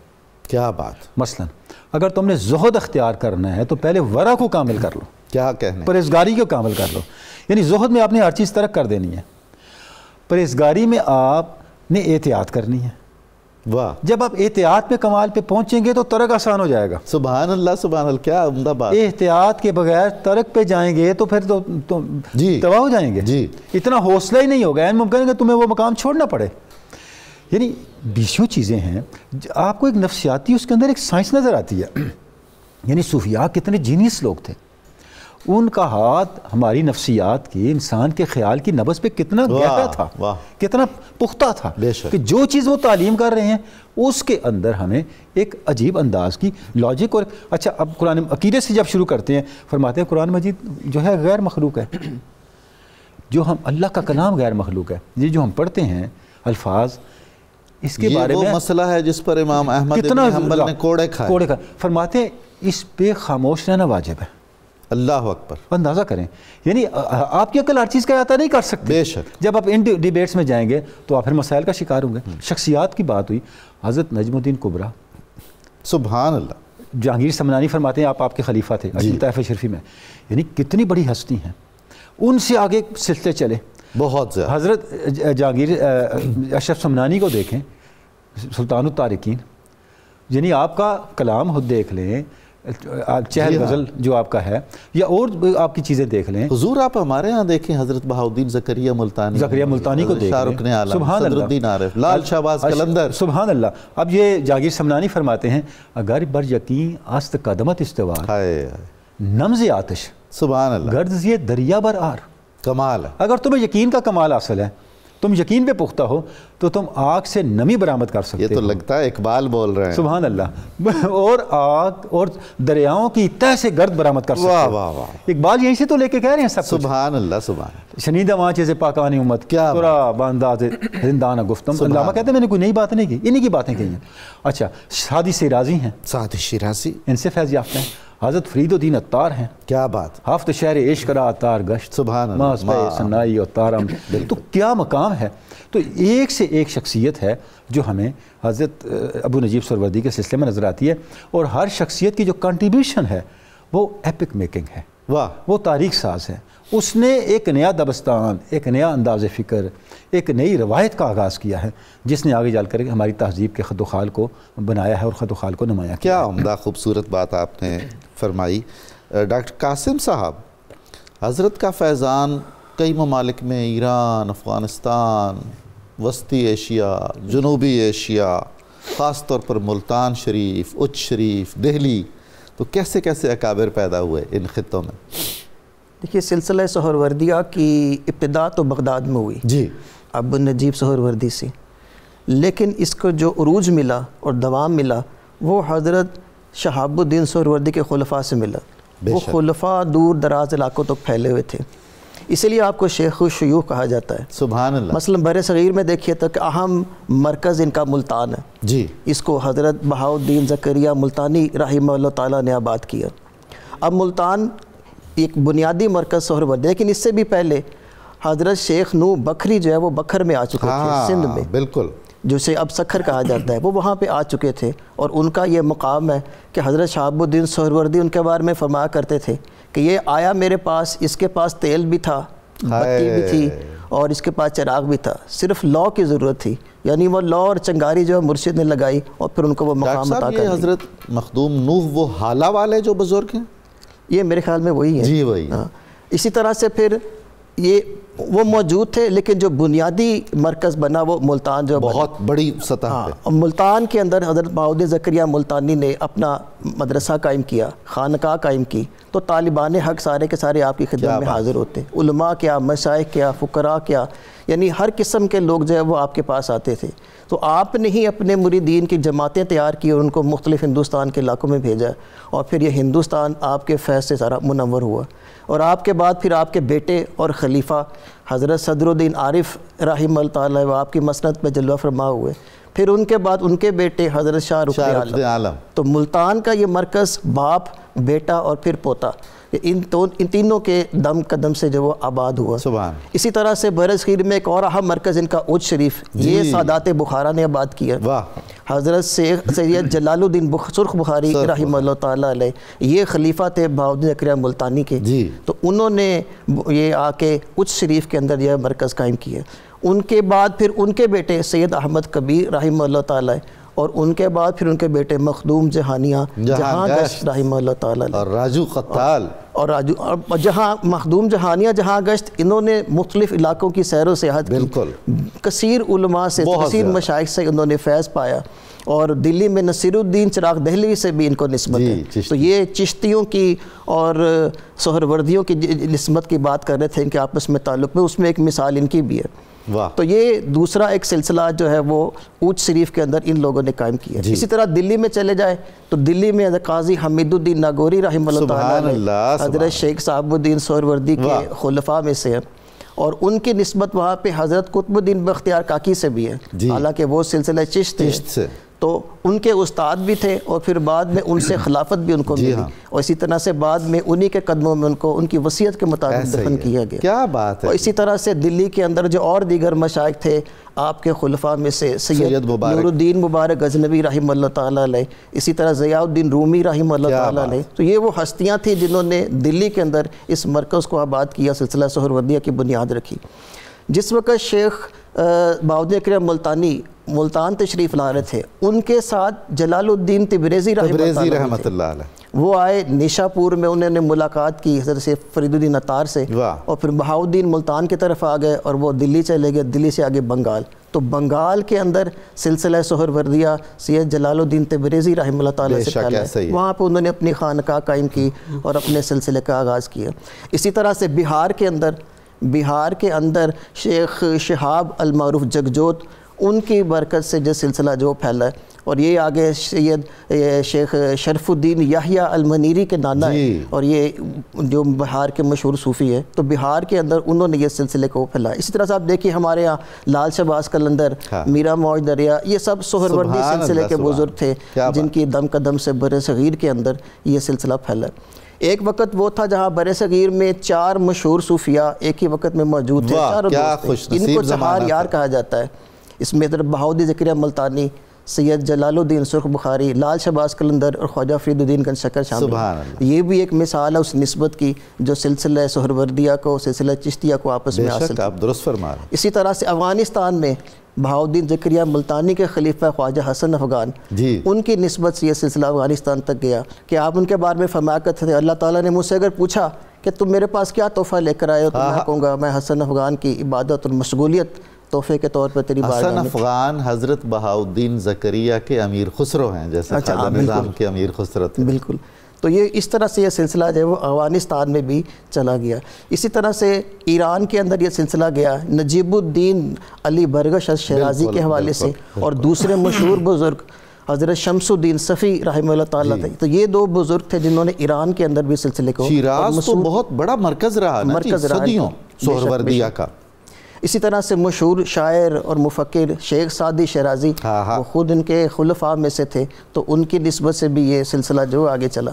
کیا بات! مثلا اگر تم نے زہد اختیار کرنا ہے تو پہلے ورع کو کامل کر لو، کیا کہنے، پرہیزگاری کو کامل کر لو۔ یعنی زہد میں آپ نے ہر چیز ترک کر دینی ہے، پرہیزگاری میں آپ نے احتیاط کرنی ہے۔ واہ! جب آپ احتیاط پہ کمال پہ پہنچیں گے تو ترک آسان ہو جائے گا۔ سبحان اللہ، سبحان اللہ، کیا عمدہ بات! احتیاط کے بغیر ترک پہ جائیں گے تو پھر تو تباہ ہو جائیں گے۔ جی، اتنا حوصلہ ہی نہیں ہوگا، این ممکن ہے کہ تمہیں وہ مقام چھوڑنا پڑے۔ یعنی بیسوں چیزیں ہیں، آپ کو ایک نفسیاتی اس کے اندر ایک سائنس نظر آتی ہے۔ یعنی صوفیاء کتنے جینیس لوگ تھے، ان کا ہاتھ ہماری نفسیات کی، انسان کے خیال کی نبض پہ کتنا گہرا تھا، کتنا پختہ تھا، کہ جو چیز وہ تعلیم کر رہے ہیں اس کے اندر ہمیں ایک عجیب انداز کی لاجک اور اچھا اب قرآن عقیدے سے جب شروع کرتے ہیں، فرماتے ہیں قرآن مجید جو ہے غیر مخلوق ہے، جو ہم اللہ کا کلام غیر مخلوق ہے۔ یہ جو ہم پڑھتے ہیں الفاظ، اس کے بارے میں وہ مسئلہ ہے جس پر امام احمد بن حنبل نے کوڑے کھائے، فرماتے ہیں اس پہ خاموش رہنا واجب ہے۔ اللہ اکبر! اندازہ کریں، یعنی آپ کی عقل ہر چیز کا احاطہ نہیں کر سکتی۔ بے شک، جب آپ ان ڈیبیٹس میں جائیں گے تو آپ پھر مسائل کا شکار ہوں گے۔ شخصیات کی بات ہوئی، حضرت نجم الدین کبریٰ، سبحان اللہ، جہانگیر سمنانی فرماتے ہیں آپ کے خلیفہ تھے طائف شریفی میں، یعنی کتنی بڑی ہستی ہیں، ان سے آگے سلسلے چلے بہت زیادہ۔ حضرت جہانگیر اشرف سمنانی کو دیکھیں، سلطان الطارقین، یعنی آپ کا کلام خود دیکھ لیں، چہل غزل جو آپ کا ہے، یا اور آپ کی چیزیں دیکھ لیں. حضور آپ ہمارے ہاں دیکھیں حضرت بہاؤدین زکریا ملتانی کو دیکھ شاہ رکن عالم، سبحان صدر الدین عارف، لال شہباز قلندر، سبحان اللہ. اب یہ جاگیر سمنانی فرماتے ہیں اگر بر یقین است قدمت استوار نمز آتش، سبحان اللہ، گرد یہ دریا بر آر. کمال ہے. اگر تمہیں یقین کا کمال حاصل ہے، تم یقین پہ پختہ ہو، تو تم آگ سے نمی برآمد کر سکتے یہ تو لگتا ہے اقبال بول رہے ہیں. سبحان اللہ. اور آگ اور دریاؤں کی تہ سے گرد برآمد کر سکتے واہ واہ واہ. اقبال یہیں سے تو لے کے کہہ رہے ہیں سب کچھ. سبحان اللہ سبحان اللہ. شنیدہ وہاں چیزیں پاکانی امت کیا ترا بانداز زندانہ گفتم. علامہ کہتے ہیں میں نے کوئی نئی بات نہیں کی، انہی کی باتیں کہی ہیں. اچھا، سعدی شیرازی ہیں، سعدی شیرازی ان سے فیض یافتہ ہیں. حضرت فرید الدین عطار ہیں، کیا بات. ہفت شہر عشق را عطار گشت، سبحان اللہ. ماس پہ سنائی اور تارم. تو کیا مقام ہے. تو ایک سے ایک شخصیت ہے جو ہمیں حضرت ابو نجیب سہروردی کے سلسلے میں نظر آتی ہے، اور ہر شخصیت کی جو کنٹریبیوشن ہے وہ ایپک میکنگ ہے. واہ. وہ تاریخ ساز ہے. اس نے ایک نیا دبستان، ایک نیا انداز فکر، ایک نئی روایت کا آغاز کیا ہے، جس نے آگے جا کر ہماری تہذیب کے خد و خال کو بنایا ہے اور خد و خال کو نمایاں کیا. کیا عمدہ خوبصورت بات آپ نے فرمائی. ڈاکٹر قاسم صاحب، حضرت کا فیضان کئی ممالک میں، ایران، افغانستان، وسطی ایشیا، جنوبی ایشیا، خاص طور پر ملتان شریف، اچ شریف، دہلی، تو کیسے کیسے اکابر پیدا ہوئے ان خطوں میں؟ دیکھیے، سلسلہ سہروردیہ کی ابتدا تو بغداد میں ہوئی جی، ابو نجیب سہروردی سے، لیکن اس کو جو عروج ملا اور دوام ملا وہ حضرت شہاب الدین سہروردی کے خلفاء سے ملا. وہ خلفاء دور دراز علاقوں تک پھیلے ہوئے تھے، اسی لیے آپ کو شیخ الشیوخ کہا جاتا ہے. سبحان اللہ. مثلا بر صغیر میں دیکھیے تو کہ اہم مرکز ان کا ملتان ہے. جی. اس کو حضرت بہاؤدین زکریا ملتانی رحمہ اللہ تعالیٰ نے آباد کیا. اب ملتان ایک بنیادی مرکز سہروردی، لیکن اس سے بھی پہلے حضرت شیخ نو بکھری جو ہے وہ بکھر میں آ چکے تھے، سندھ میں، بالکل، جسے اب سکھر کہا جاتا ہے. وہ وہاں پہ آ چکے تھے، اور ان کا یہ مقام ہے کہ حضرت شہاب الدین سہروردی ان کے بارے میں فرمایا کرتے تھے کہ یہ آیا میرے پاس، اس کے پاس تیل بھی تھا، بتی بھی تھی، اور اس کے پاس چراغ بھی تھا، صرف لو کی ضرورت تھی. یعنی وہ لو اور چنگاری جو مرشد نے لگائی اور پھر ان کو وہ مقام عطا کر دیا. حضرت مخدوم نوح وہ حالہ والے جو بزرگ ہیں؟ یہ میرے خیال میں وہی ہیں. جی وہی. اسی طرح سے پھر یہ وہ موجود تھے، لیکن جو بنیادی مرکز بنا وہ ملتان جو بہت بڑی سطح پہ. ملتان کے اندر حضرت بہاؤدین زکریا ملتانی نے اپنا مدرسہ قائم کیا، خانقاہ قائم کی، تو طالبان حق سارے کے سارے آپ کی خدمت میں حاضر ہوتے. علماء کیا، مشائخ کیا، فقراء کیا، یعنی ہر قسم کے لوگ جو ہے وہ آپ کے پاس آتے تھے. تو آپ نے ہی اپنے مریدین کی جماعتیں تیار کی اور ان کو مختلف ہندوستان کے علاقوں میں بھیجا، اور پھر یہ ہندوستان آپ کے فیض سے سارا منور ہوا. اور آپ کے بعد پھر آپ کے بیٹے اور خلیفہ حضرت صدر الدین عارف رحمہ اللہ تعالیٰ وہ آپ کی مسند پہ جلوہ فرما ہوئے. پھر ان کے بعد ان کے بیٹے حضرت شاہ رکن عالم. تو ملتان کا یہ مرکز باپ، بیٹا اور پھر پوتا، ان تینوں کے دم قدم سے جو وہ آباد ہوا. سبحان. اسی طرح سے برصغیر میں ایک اور اہم مرکز ان کا اچ شریف، یہ سادات بخارا نے آباد کیا. حضرت سید جلال الدین سرخ بخاری رحمہ اللہ تعالیٰ علیہ، یہ خلیفہ تھے بہاؤدین زکریا ملتانی کے. تو انہوں نے یہ آ کے اچ شریف کے اندر یہ مرکز قائم کیا. ان کے بعد پھر ان کے بیٹے سید احمد کبیر رحمہ اللہ تعالیٰ، اور ان کے بعد پھر ان کے بیٹے مخدوم جہانیہ جہاں گشت رحمہ اللہ تعالیٰ، اور راجو قتال، اور جہاں مخدوم جہانیہ جہاں گشت، انہوں نے مختلف علاقوں کی سیر و سیاحت کی. بالکل. کثیر علماء سے، کثیر مشائخ سے انہوں نے فیض پایا. اور دلی میں نصیر الدین چراغ دہلوی سے بھی ان کو نسبت ہے. تو یہ چشتیوں کی اور سہروردیوں کی نسبت کی بات کر رہے تھے ان کے آپس میں تعلق میں، اس میں ایک مثال ان کی بھی ہے. تو یہ دوسرا ایک سلسلہ جو ہے وہ اونچ شریف کے اندر ان لوگوں نے قائم کیا. اسی طرح دلی میں چلے جائے تو دلی میں قاضی حمید الدین ناگوری رحمہ اللہ تعالیٰ حضرت شیخ صاحب الدین سہروردی کے خلفاء میں سے ہیں، اور ان کی نسبت وہاں پہ حضرت قطب الدین بختیار کاکی سے بھی ہے، حالانکہ وہ سلسلہ چشت ہے. تو ان کے استاد بھی تھے، اور پھر بعد میں ان سے خلافت بھی ان کو ملی، اور اسی طرح سے بعد میں انہی کے قدموں میں ان کو ان کی وصیت کے مطابق دفن کیا گیا. کیا بات ہے. اور اسی طرح سے دلی کے اندر جو اور دیگر مشائخ تھے آپ کے خلفاء میں سے سید نور الدین مبارک غزنوی رحمہ اللہ تعالیٰ علیہ، اسی طرح ضیاء الدین رومی رحمہ اللہ تعالیٰ علیہ. تو یہ وہ ہستیاں تھیں جنہوں نے دلی کے اندر اس مرکز کو آباد کیا، سلسلہ سہروردیہ کی بنیاد رکھی. جس وقت شیخ بہاؤدین زکریا ملتانی ملتان تشریف لا رہے تھے، ان کے ساتھ جلال الدین تبریزی رحمۃ اللہ علیہ وہ آئے نیشا پور میں، انہوں نے ملاقات کی حضرت سے فرید الدین عطار سے، اور پھر بہاؤالدین ملتان کی طرف آ گئے اور وہ دلی چلے گئے، دلی سے آگے بنگال. تو بنگال کے اندر سلسلہ سہروردیہ سید جلال الدین تبریزی رحمہ اللہ تعالیٰ سے پھیلا ہے، وہاں پہ انہوں نے اپنی خانقاہ قائم کی اور اپنے سلسلے کا آغاز کیا. اسی طرح سے بہار کے اندر شیخ شہاب المعروف جگجوت، ان کی برکت سے جو سلسلہ جو پھیلا ہے، اور یہ آگے سید شیخ شرف الدین یحییٰ المنیری کے نانا ہے، اور یہ جو بہار کے مشہور صوفی ہے، تو بہار کے اندر انہوں نے یہ سلسلے کو پھیلایا. اسی طرح سے آپ دیکھیے ہمارے ہاں لال شہباز قلندر، میرا موج دریا، یہ سب سہروردی سلسلے کے بزرگ تھے جن کی دم قدم سے بر صغیر کے اندر یہ سلسلہ پھیلا. ایک وقت وہ تھا جہاں بر صغیر میں 4 مشہور صوفیاء ایک ہی وقت میں موجود تھے، چاروں دوست تھے، ان کو چہار یار کہا جاتا ہے. اس میں حضرت بہاؤالدین زکریا ملتانی، سید جلال الدین سرخ بخاری، لال شہباز قلندر اور خواجہ فرید الدین گنج شکر شامل ہیں. یہ بھی ایک مثال ہے اس نسبت کی جو سلسلہ سہروردیہ کو، سلسلہ چشتیہ کو آپس میں حاصل کیا. آپ درست فرما رہے ہیں. اسی طرح سے افغانستان میں بہاؤالدین زکریا ملتانی کے خلیفہ خواجہ حسن افغان، ان کی نسبت سے یہ سلسلہ افغانستان تک گیا کہ آپ ان کے بارے میں فرمایا کرتے تھے، اللہ تعالیٰ نے مجھ سے اگر پوچھا کہ تم میرے پاس کیا تحفہ لے کر آئے ہو، تو میں کہوں گا میں حسن افغان کی عبادت اور مشغولیت تحفے کے طور پر تیری بارگاہ میں. حسن افغان حضرت بہاؤالدین زکریا کے امیر خسرو ہیں، جیسے خواجہ نظام کے امیر خسرو تھے. بالکل. تو یہ اس طرح سے یہ سلسلہ جو ہے وہ افغانستان میں بھی چلا گیا. اسی طرح سے ایران کے اندر یہ سلسلہ گیا نجیب الدین علی برگش شیرازی کے حوالے سے، اور دوسرے مشہور بزرگ حضرت شمس الدین صفی رحمہ اللہ تعالیٰ تھے. تو یہ 2 بزرگ تھے جنہوں نے ایران کے اندر بھی سلسلے کو، شیراز تو بہت بڑا مرکز رہا نا صدیوں سہروردیہ کا. اسی طرح سے مشہور شاعر اور مفکر شیخ سعدی شیرازی، وہ خود ان کے خلفاء میں سے تھے، تو ان کی نسبت سے بھی یہ سلسلہ جو آگے چلا.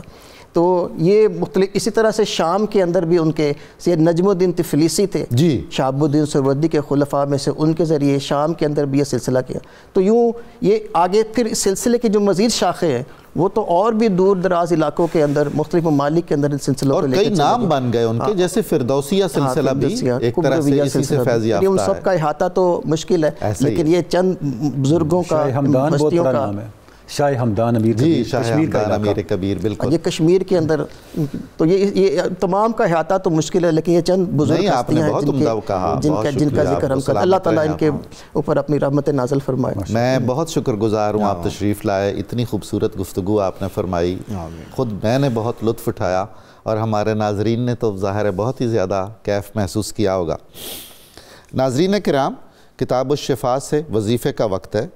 تو یہ مختلف. اسی طرح سے شام کے اندر بھی ان کے سید نجم الدین تفلیسی تھے، شہاب الدین سہروردی کے خلفاء میں سے، ان کے ذریعے شام کے اندر بھی یہ سلسلہ کیا. تو یوں یہ آگے پھر سلسلے کی جو مزید شاخیں ہیں وہ تو اور بھی دور دراز علاقوں کے اندر مختلف ممالک کے اندر سلسلوں اور کئی نام بن گئے ان کے، جیسے فردوسیہ سلسلہ بھی ایک طرح سے اسی سے فیض یافتہ ہے. ان سب کا احاطہ تو مشکل ہے، لیکن یہ چند بزرگوں کا، ہستیوں کا. شاہ ہمدان امیر کبیر، شاہ ہمدان امیر کبیر، بالکل. یہ کشمیر کے اندر تو یہ تمام کا احاطہ تو مشکل ہے، لیکن یہ چند بزرگ ہستیاں ہیں جن کا ذکر ہم کرتے ہیں. اللہ تعالیٰ ان کے اوپر اپنی رحمت نازل فرمائے. میں بہت شکر گزار ہوں آپ تشریف لائے، اتنی خوبصورت گفتگو آپ نے فرمائی، خود میں نے بہت لطف اٹھایا، اور ہمارے ناظرین نے تو ظاہر ہے بہت ہی زیادہ کیف محسوس کیا ہوگا. ناظرین کرام، کتاب الشفا سے وظیفے کا وقت ہے.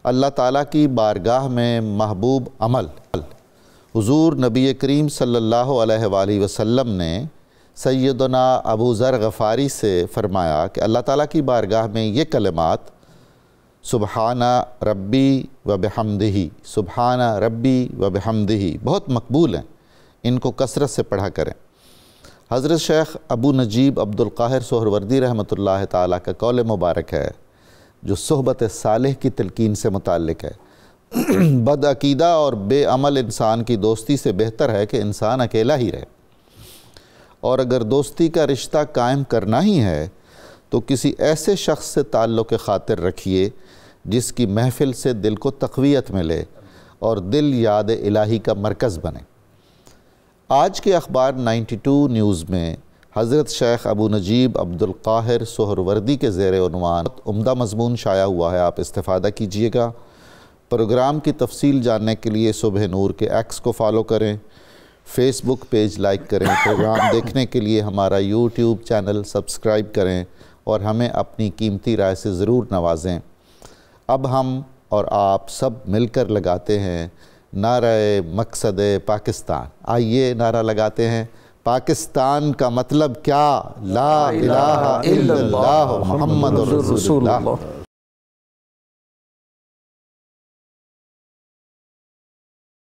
اللہ تعالیٰ کی بارگاہ میں محبوب عمل. حضور نبی کریم صلی اللہ علیہ وآلہ وسلم نے سیدنا ابو ذر غفاری سے فرمایا کہ اللہ تعالیٰ کی بارگاہ میں یہ کلمات سبحان ربی و بحمدہ، سبحان ربی و بحمدہ بہت مقبول ہیں، ان کو کثرت سے پڑھا کریں. حضرت شیخ ابو نجیب عبد القاہر سہروردی رحمۃ اللہ تعالیٰ کا قول مبارک ہے جو صحبت صالح کی تلقین سے متعلق ہے. بد عقیدہ اور بے عمل انسان کی دوستی سے بہتر ہے کہ انسان اکیلا ہی رہے، اور اگر دوستی کا رشتہ قائم کرنا ہی ہے تو کسی ایسے شخص سے تعلق خاطر رکھیے جس کی محفل سے دل کو تقویت ملے اور دل یاد الہی کا مرکز بنے. آج کے اخبار 92 نیوز میں حضرت شیخ ابو نجیب عبد القاہر سہروردی کے زیر عنوان عمدہ مضمون شائع ہوا ہے، آپ استفادہ کیجئے گا. پروگرام کی تفصیل جاننے کے لیے صبح نور کے ایکس کو فالو کریں، فیس بک پیج لائک کریں، پروگرام دیکھنے کے لیے ہمارا یوٹیوب چینل سبسکرائب کریں، اور ہمیں اپنی قیمتی رائے سے ضرور نوازیں. اب ہم اور آپ سب مل کر لگاتے ہیں نعرہ مقصد پاکستان. آئیے نعرہ لگاتے ہیں. پاکستان کا مطلب کیا؟ لا الہ الا اللہ محمد رسول اللہ.